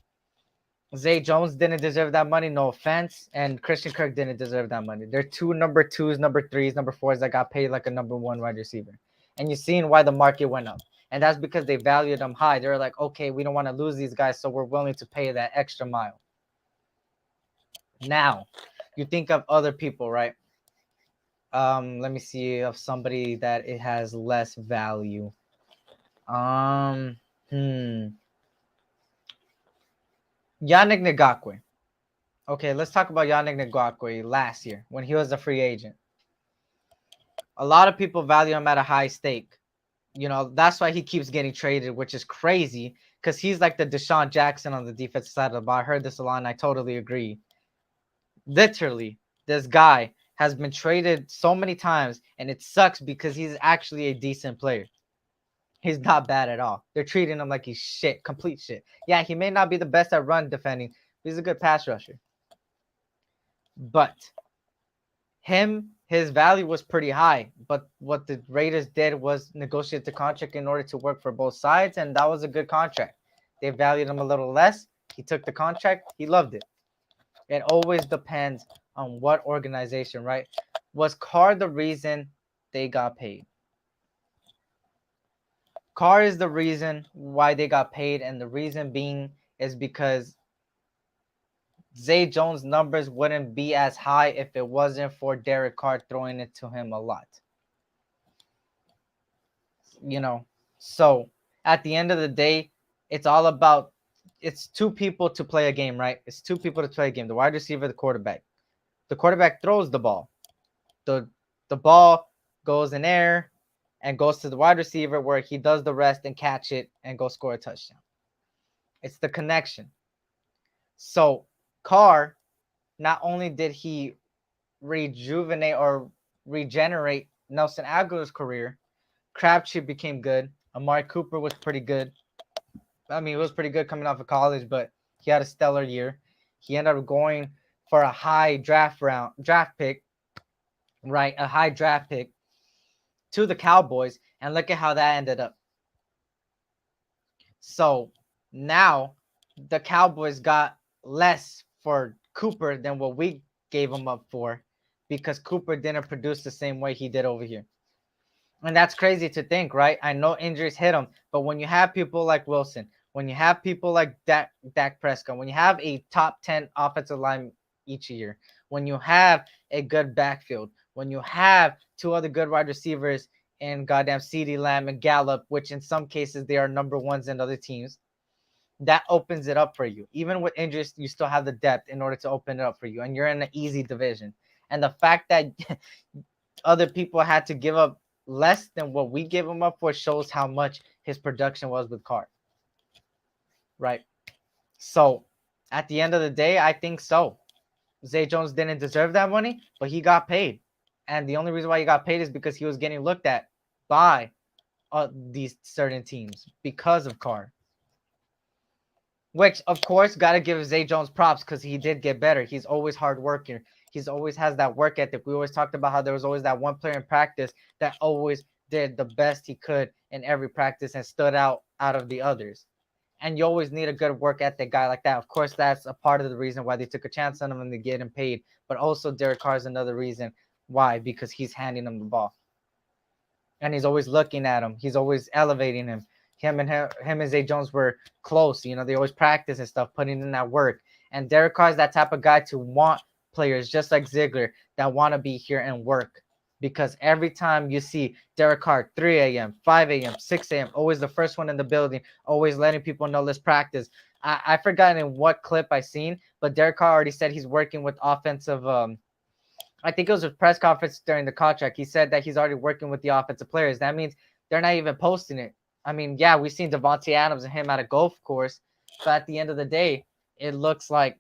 Zay Jones didn't deserve that money, no offense, and Christian Kirk didn't deserve that money. They're two number twos, number threes, number fours that got paid like a number one wide receiver. And you're seeing why the market went up. And that's because they valued them high. They're like, okay, we don't want to lose these guys, so we're willing to pay that extra mile. Now, you think of other people, right? Let me see of somebody that it has less value. Yannick Ngakoue. Okay, let's talk about Yannick Ngakoue last year when he was a free agent. A lot of people value him at a high stake. That's why he keeps getting traded, which is crazy because he's like the Deshaun Jackson on the defensive side of the ball. I heard this a lot, and I totally agree. Literally, this guy has been traded so many times, and it sucks because he's actually a decent player. He's not bad at all. They're treating him like he's shit, complete shit. Yeah, he may not be the best at run defending, but he's a good pass rusher. But his value was pretty high. But what the Raiders did was negotiate the contract in order to work for both sides, and that was a good contract. They valued him a little less. He took the contract. He loved it. It always depends on what organization, right? Was Carr the reason they got paid? Carr is the reason why they got paid, and the reason being is because Zay Jones' numbers wouldn't be as high if it wasn't for Derek Carr throwing it to him a lot. you know. So at the end of the day, it's all about it's two people to play a game, right? It's two people to play a game. The wide receiver, the quarterback. The quarterback throws the ball. The the ball goes in air and goes to the wide receiver where he does the rest and catch it and go score a touchdown. It's the connection. So Carr, not only did he rejuvenate or regenerate Nelson Aguilar's career, Crabtree became good. Amari Cooper was pretty good. I mean, it was pretty good coming off of college, but he had a stellar year. He ended up going for a high draft pick, right? A high draft pick to the Cowboys, and look at how that ended up. So now the Cowboys got less for Cooper than what we gave him up for because Cooper didn't produce the same way he did over here. And that's crazy to think, right? I know injuries hit him, but when you have people like Wilson, when you have people like Dak Prescott, when you have a top 10 offensive line each year, when you have a good backfield, when you have two other good wide receivers in goddamn CeeDee Lamb and Gallup, which in some cases they are number ones in other teams, that opens it up for you. Even with injuries, you still have the depth in order to open it up for you, and you're in an easy division. And the fact that other people had to give up less than what we gave him up for shows how much his production was with Carr. Right? So, at the end of the day, I think so. Zay Jones didn't deserve that money, but he got paid. And the only reason why he got paid is because he was getting looked at by these certain teams because of Carr. Which, of course, got to give Zay Jones props because he did get better. He's always hard working. He's always has that work ethic. We always talked about how there was always that one player in practice that always did the best he could in every practice and stood out of the others. And you always need a good work ethic guy like that. Of course, that's a part of the reason why they took a chance on him and they get him paid. But also Derek Carr is another reason why, because he's handing him the ball. And he's always looking at him. He's always elevating him. Him and Zay Jones were close. You know, they always practice and stuff, putting in that work. And Derek Carr is that type of guy to want players just like Ziegler that want to be here and work. Because every time you see Derek Carr, 3 a.m., 5 a.m., 6 a.m., always the first one in the building, always letting people know let's practice. I forgot in what clip I seen, but Derek Carr already said he's working with offensive I think it was a press conference during the contract. He said that he's already working with the offensive players. That means they're not even posting it. I mean, yeah, we've seen Devontae Adams and him at a golf course, but at the end of the day, it looks like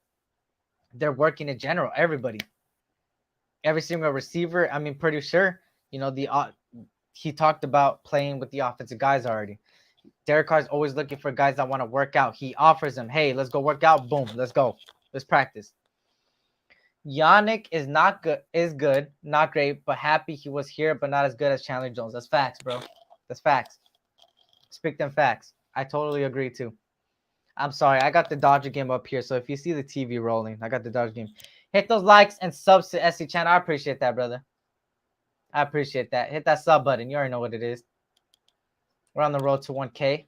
they're working in general. Everybody, every single receiver. I mean, pretty sure, you know, he talked about playing with the offensive guys already. Derek Carr's always looking for guys that want to work out. He offers them, hey, let's go work out. Boom, let's go. Let's practice. Yannick is not good, not great, but happy he was here, but not as good as Chandler Jones. That's facts, bro. That's facts. Speak them facts. I totally agree too. I'm sorry, I got the Dodger game up here, so if you see the TV rolling, I got the Dodger game. Hit those likes and subs to SC channel. I appreciate that, brother. I appreciate that. Hit that sub button. You already know what it is. We're on the road to 1K.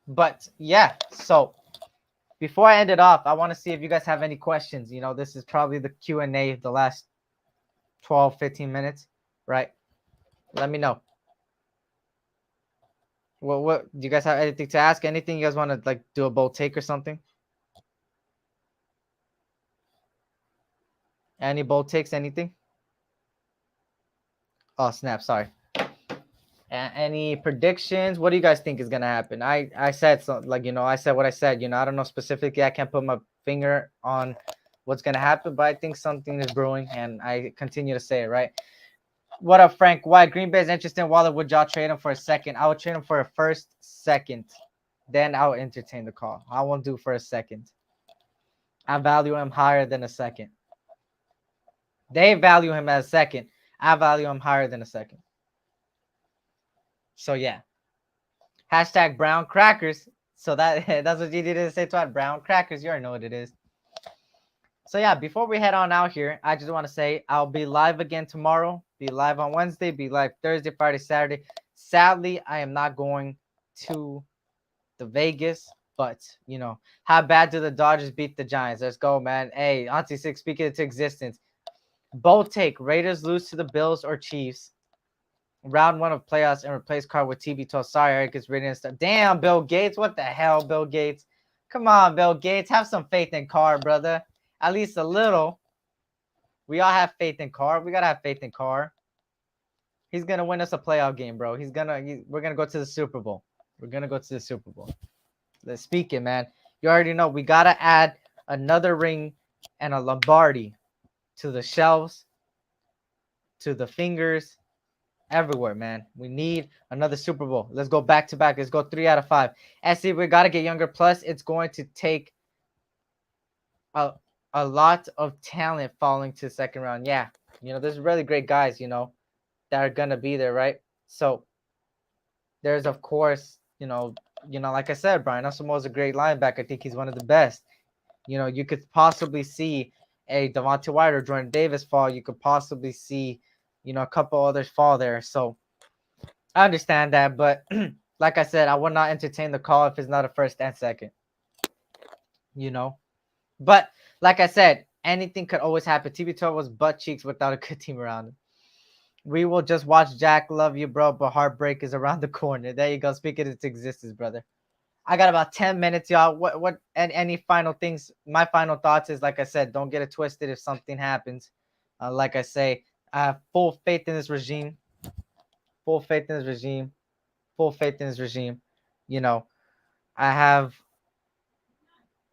But yeah, so before I end it off, I want to see if you guys have any questions. You know, this is probably the Q&A of the last 12, 15 minutes, right? Let me know. Well, what do you guys have anything to ask? Anything you guys want to like do a bold take or something? Any bold takes? Anything? Oh snap! Sorry. Any predictions? What do you guys think is gonna happen? I said so, like, you know, I said what I said. You know, I don't know specifically. I can't put my finger on what's gonna happen, but I think something is brewing, and I continue to say it. Right. What up, Frank? Why Green Bay is interested in Waller? Would y'all trade him for a second? I would trade him for a first, second. Then I'll entertain the call. I won't do for a second. I value him higher than a second. They value him as a second. I value him higher than a second. So yeah. Hashtag brown crackers. So that's what you needed to say to it. Brown crackers. You already know what it is. So yeah, before we head on out here, I just want to say I'll be live again tomorrow. Be live on Wednesday. Be live Thursday, Friday, Saturday. Sadly, I am not going to the Vegas. But, you know, how bad do the Dodgers beat the Giants? Let's go, man. Hey, Auntie Six, speaking into existence. Bold take. Raiders lose to the Bills or Chiefs. round 1 of playoffs and replace Carr with TB12. Sorry, Eric is reading stuff. Damn, Bill Gates. What the hell, Bill Gates? Come on, Bill Gates. Have some faith in Carr, brother. At least a little. We all have faith in Carr. We got to have faith in Carr. He's going to win us a playoff game, bro. We're going to go to the Super Bowl. We're going to go to the Super Bowl. Let's speak it, man. You already know we got to add another ring and a Lombardi to the shelves, to the fingers, everywhere, man. We need another Super Bowl. Let's go back to back. Let's go 3 out of 5. SC, we got to get younger. Plus, it's going to take a lot of talent falling to the second round. Yeah, there's really great guys, that are going to be there, right? So there's, of course, like I said, Brian Asamoah is a great linebacker. I think he's one of the best. You could possibly see a Devontae Wyatt or Jordan Davis fall. You could possibly see, a couple others fall there. So I understand that. But like I said, I would not entertain the call if it's not a first and second. But like I said, anything could always happen. TB12 was butt cheeks without a good team around him. We will just watch Jack. Love you, bro. But heartbreak is around the corner. There you go. Speak it into existence, brother. I got about 10 minutes, y'all. What and any final things? My final thoughts is, like I said, don't get it twisted if something happens. Like I say, I have full faith in this regime. Full faith in this regime. Full faith in this regime. I have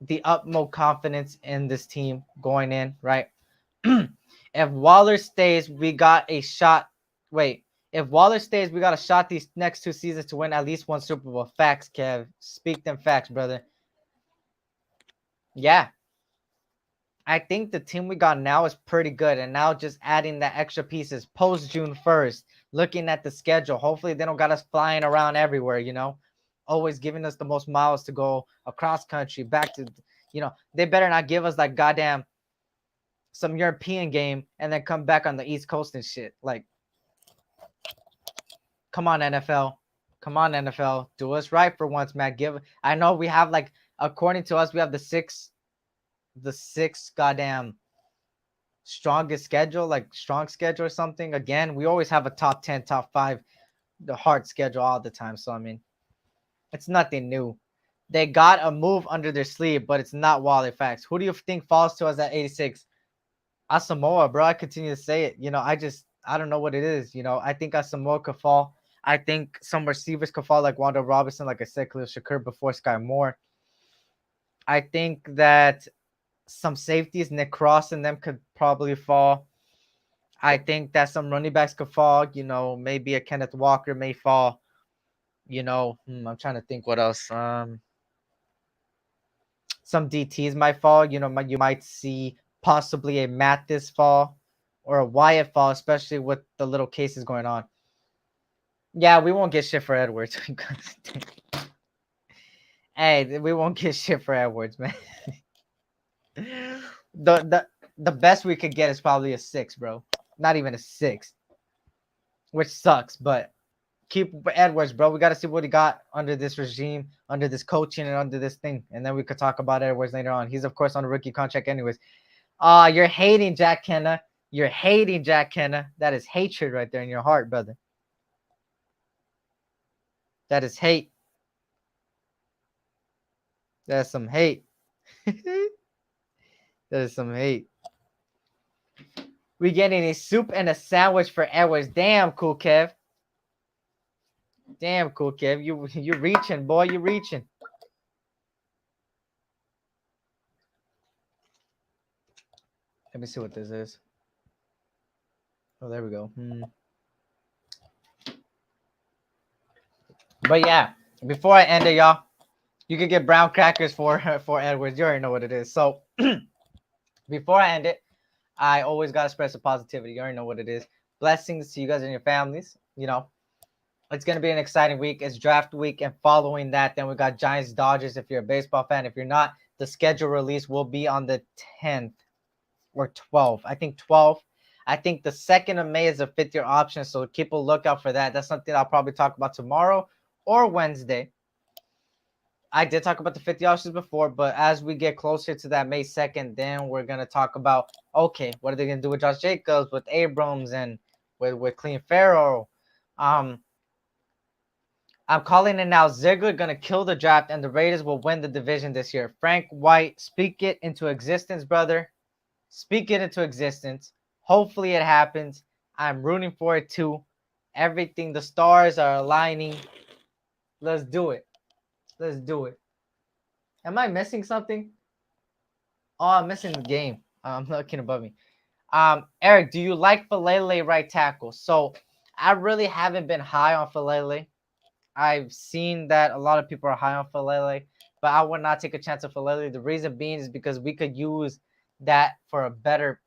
the utmost confidence in this team going in, right? If Waller stays, we got a shot. Wait. If Waller stays, we got a shot these next 2 seasons to win at least one Super Bowl. Facts, Kev. Speak them facts, brother. Yeah. I think the team we got now is pretty good. And now just adding the extra pieces post June 1st, looking at the schedule. Hopefully they don't got us flying around everywhere, always giving us the most miles to go across country, back to, they better not give us like goddamn some European game and then come back on the East Coast and shit. Like, come on, NFL. Come on, NFL. Do us right for once, man. I know we have, like, according to us, we have the sixth goddamn strongest schedule, like strong schedule or something. Again, we always have a top 10, top 5, the hard schedule all the time. So, I mean, it's nothing new. They got a move under their sleeve, but it's not Waller. Facts. Who do you think falls to us at 86? Asamoah, bro. I continue to say it. I don't know what it is. I think Asamoah could fall. I think some receivers could fall, like Wanda Robinson, like I said, Khalil Shakur before Sky Moore. I think that some safeties, Nick Cross and them could probably fall. I think that some running backs could fall. Maybe a Kenneth Walker may fall. I'm trying to think what else. Some DTs might fall. You might see possibly a Mathis fall or a Wyatt fall, especially with the little cases going on. Yeah, we won't get shit for Edwards. Hey, we won't get shit for Edwards, man. The best we could get is probably a 6, bro. Not even a 6, which sucks. But keep Edwards, bro. We got to see what he got under this regime, under this coaching, and under this thing, and then we could talk about Edwards later on. He's of course on a rookie contract, anyways. You're hating Jack Kenna. You're hating Jack Kenna. That is hatred right there in your heart, brother. That is hate. That's some hate. That is some hate. We getting a soup and a sandwich for Edwards. Damn, Cool Kev. Damn, Cool Kev. You reaching, boy. You reaching. Let me see what this is. Oh, there we go. But yeah, before I end it, y'all, you can get brown crackers for Edwards. You already know what it is. So before I end it, I always gotta spread some positivity. You already know what it is. Blessings to you guys and your families. It's gonna be an exciting week. It's draft week, and following that, then we got Giants Dodgers. If you're a baseball fan, if you're not, the schedule release will be on the 10th or 12th. I think 12th. I think the 2nd of May is a 5th-year option, so keep a lookout for that. That's something I'll probably talk about tomorrow or Wednesday. I did talk about the 5th-year options before, but as we get closer to that May 2nd, then we're going to talk about, okay, what are they going to do with Josh Jacobs, with Abrams, and with Clean Farrell, Um, I'm calling it now. Ziegler gonna kill the draft, and the Raiders will win the division this year. Frank White, speak it into existence, brother. Speak it into existence. Hopefully it happens. I'm rooting for it too. Everything, the stars are aligning. Let's do it. Let's do it. Am I missing something? Oh, I'm missing the game. I'm looking above me. Eric, do you like Falele right tackle? So I really haven't been high on Falele. I've seen that a lot of people are high on Falele, but I would not take a chance on Falele. The reason being is because we could use that for a better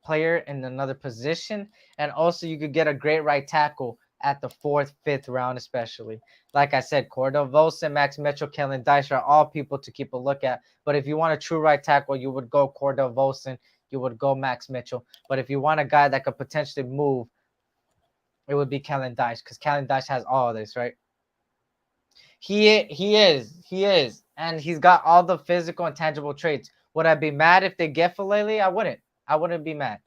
player in another position, and also you could get a great right tackle at the 4th, 5th round, especially. Like I said, Cordell Volson, Max Mitchell, Kellen Dyche are all people to keep a look at. But if you want a true right tackle, you would go Cordell Volson, you would go Max Mitchell. But if you want a guy that could potentially move, it would be Kellen Dyche, because Kellen Dyche has all of this, right? He is, and he's got all the physical and tangible traits. Would I be mad if they get Falele? I wouldn't be mad,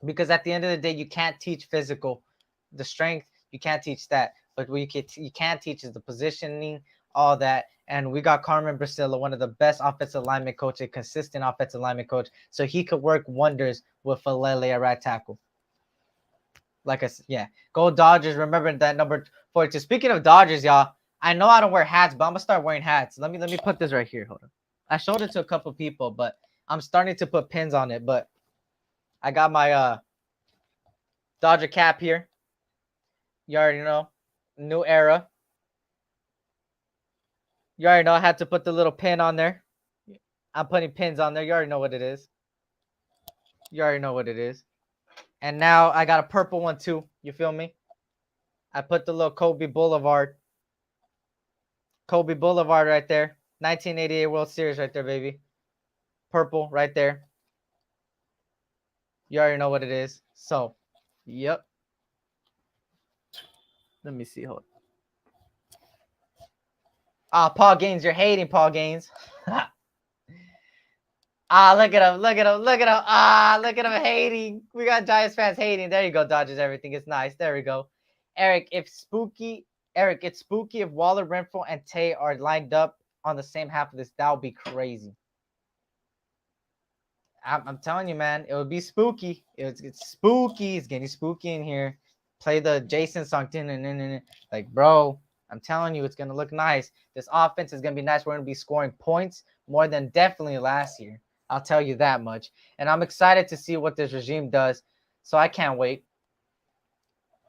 because at the end of the day, you can't teach physical, the strength. You can't teach that, but what you can teach is the positioning, all that. And we got Carmen Brasilla, one of the best offensive lineman coach, a consistent offensive lineman coach, so he could work wonders with Falele at right tackle. Like I said, yeah, go Dodgers. Remember that number 42. Speaking of Dodgers, y'all, I know I don't wear hats, but I'm gonna start wearing hats. Let me put this right here. Hold on. I showed it to a couple people, but I'm starting to put pins on it. But I got my Dodger cap here. You already know, new era. You already know I had to put the little pin on there. I'm putting pins on there. You already know what it is. You already know what it is. And now I got a purple one too. You feel me? I put the little Kobe Boulevard. Kobe Boulevard right there. 1988 World Series right there, baby. Purple right there. You already know what it is. So, yep. Let me see. Hold. Paul Gaines, you're hating, Paul Gaines. Look at him. Look at him. Look at him. Look at him hating. We got Giants fans hating. There you go, Dodgers. Everything is nice. There we go. Eric, it's spooky if Waller, Renfro, and Tay are lined up on the same half of this. That would be crazy. I'm telling you, man, it would be spooky. It's spooky. It's getting spooky in here. Play the Jason song. Like, bro, I'm telling you, it's going to look nice. This offense is going to be nice. We're going to be scoring points more than definitely last year. I'll tell you that much. And I'm excited to see what this regime does. So I can't wait.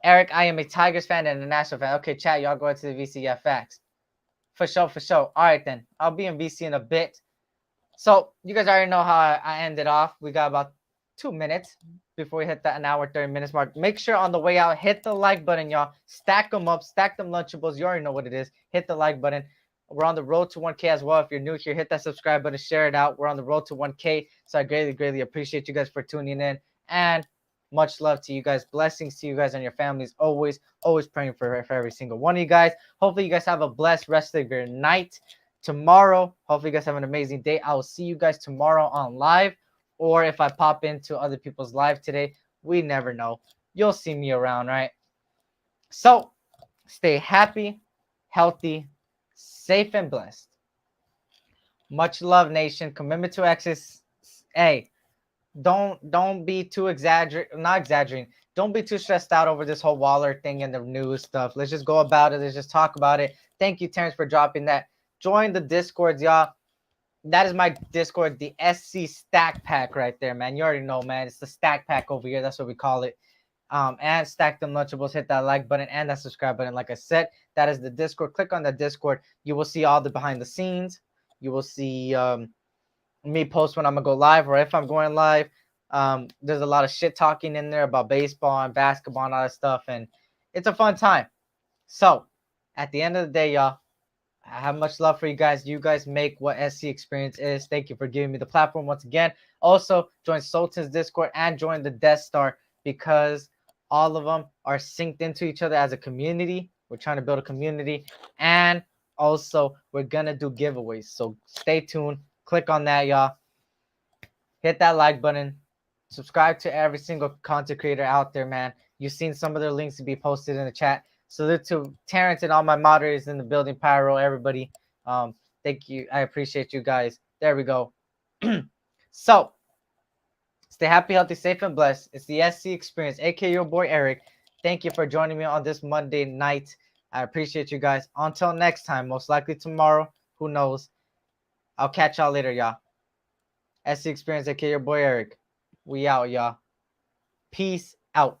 Eric, I am a Tigers fan and a National fan. Okay, chat, y'all go into the VC. Yeah, facts. For sure. All right, then. I'll be in VC in a bit. So you guys already know how I ended off. We got about 2 minutes before we hit that an hour, 30 minutes mark. Make sure on the way out, hit the like button, y'all. Stack them up. Stack them Lunchables. You already know what it is. Hit the like button. We're on the road to 1K as well. If you're new here, hit that subscribe button. Share it out. We're on the road to 1K. So I greatly, greatly appreciate you guys for tuning in. And much love to you guys. Blessings to you guys and your families. Always praying for every single one of you guys. Hopefully you guys have a blessed rest of your night. Tomorrow, hopefully you guys have an amazing day. I will see you guys tomorrow on live, or if I pop into other people's live today, we never know. You'll see me around, right? So stay happy, healthy, safe, and blessed. Much love, nation. Commitment to excess. Hey, don't be too exaggerating. Don't be too stressed out over this whole Waller thing and the news stuff. Let's just go about it. Let's just talk about it. Thank you, Terrence, for dropping that. Join the Discords, y'all. That is my Discord, the SC Stack Pack right there, man. You already know, man. It's the Stack Pack over here. That's what we call it. And stack them Lunchables. Hit that like button and that subscribe button. Like I said, that is the Discord. Click on the Discord. You will see all the behind the scenes. You will see me post when I'm going to go live or if I'm going live. There's a lot of shit talking in there about baseball and basketball and all that stuff. And it's a fun time. So, at the end of the day, y'all, I have much love for you guys. You guys make what SC Experience is. Thank you for giving me the platform once again. Also, join Sultan's Discord and join the Death Star because all of them are synced into each other as a community. We're trying to build a community. And also, we're going to do giveaways. So stay tuned. Click on that, y'all. Hit that like button. Subscribe to every single content creator out there, man. You've seen some of their links to be posted in the chat. Salute to Terrence and all my moderators in the building, Pyro, everybody. Thank you. I appreciate you guys. There we go. So, stay happy, healthy, safe, and blessed. It's the SC Experience, aka your boy Eric. Thank you for joining me on this Monday night. I appreciate you guys. Until next time, most likely tomorrow. Who knows? I'll catch y'all later, y'all. SC Experience, aka your boy Eric. We out, y'all. Peace out.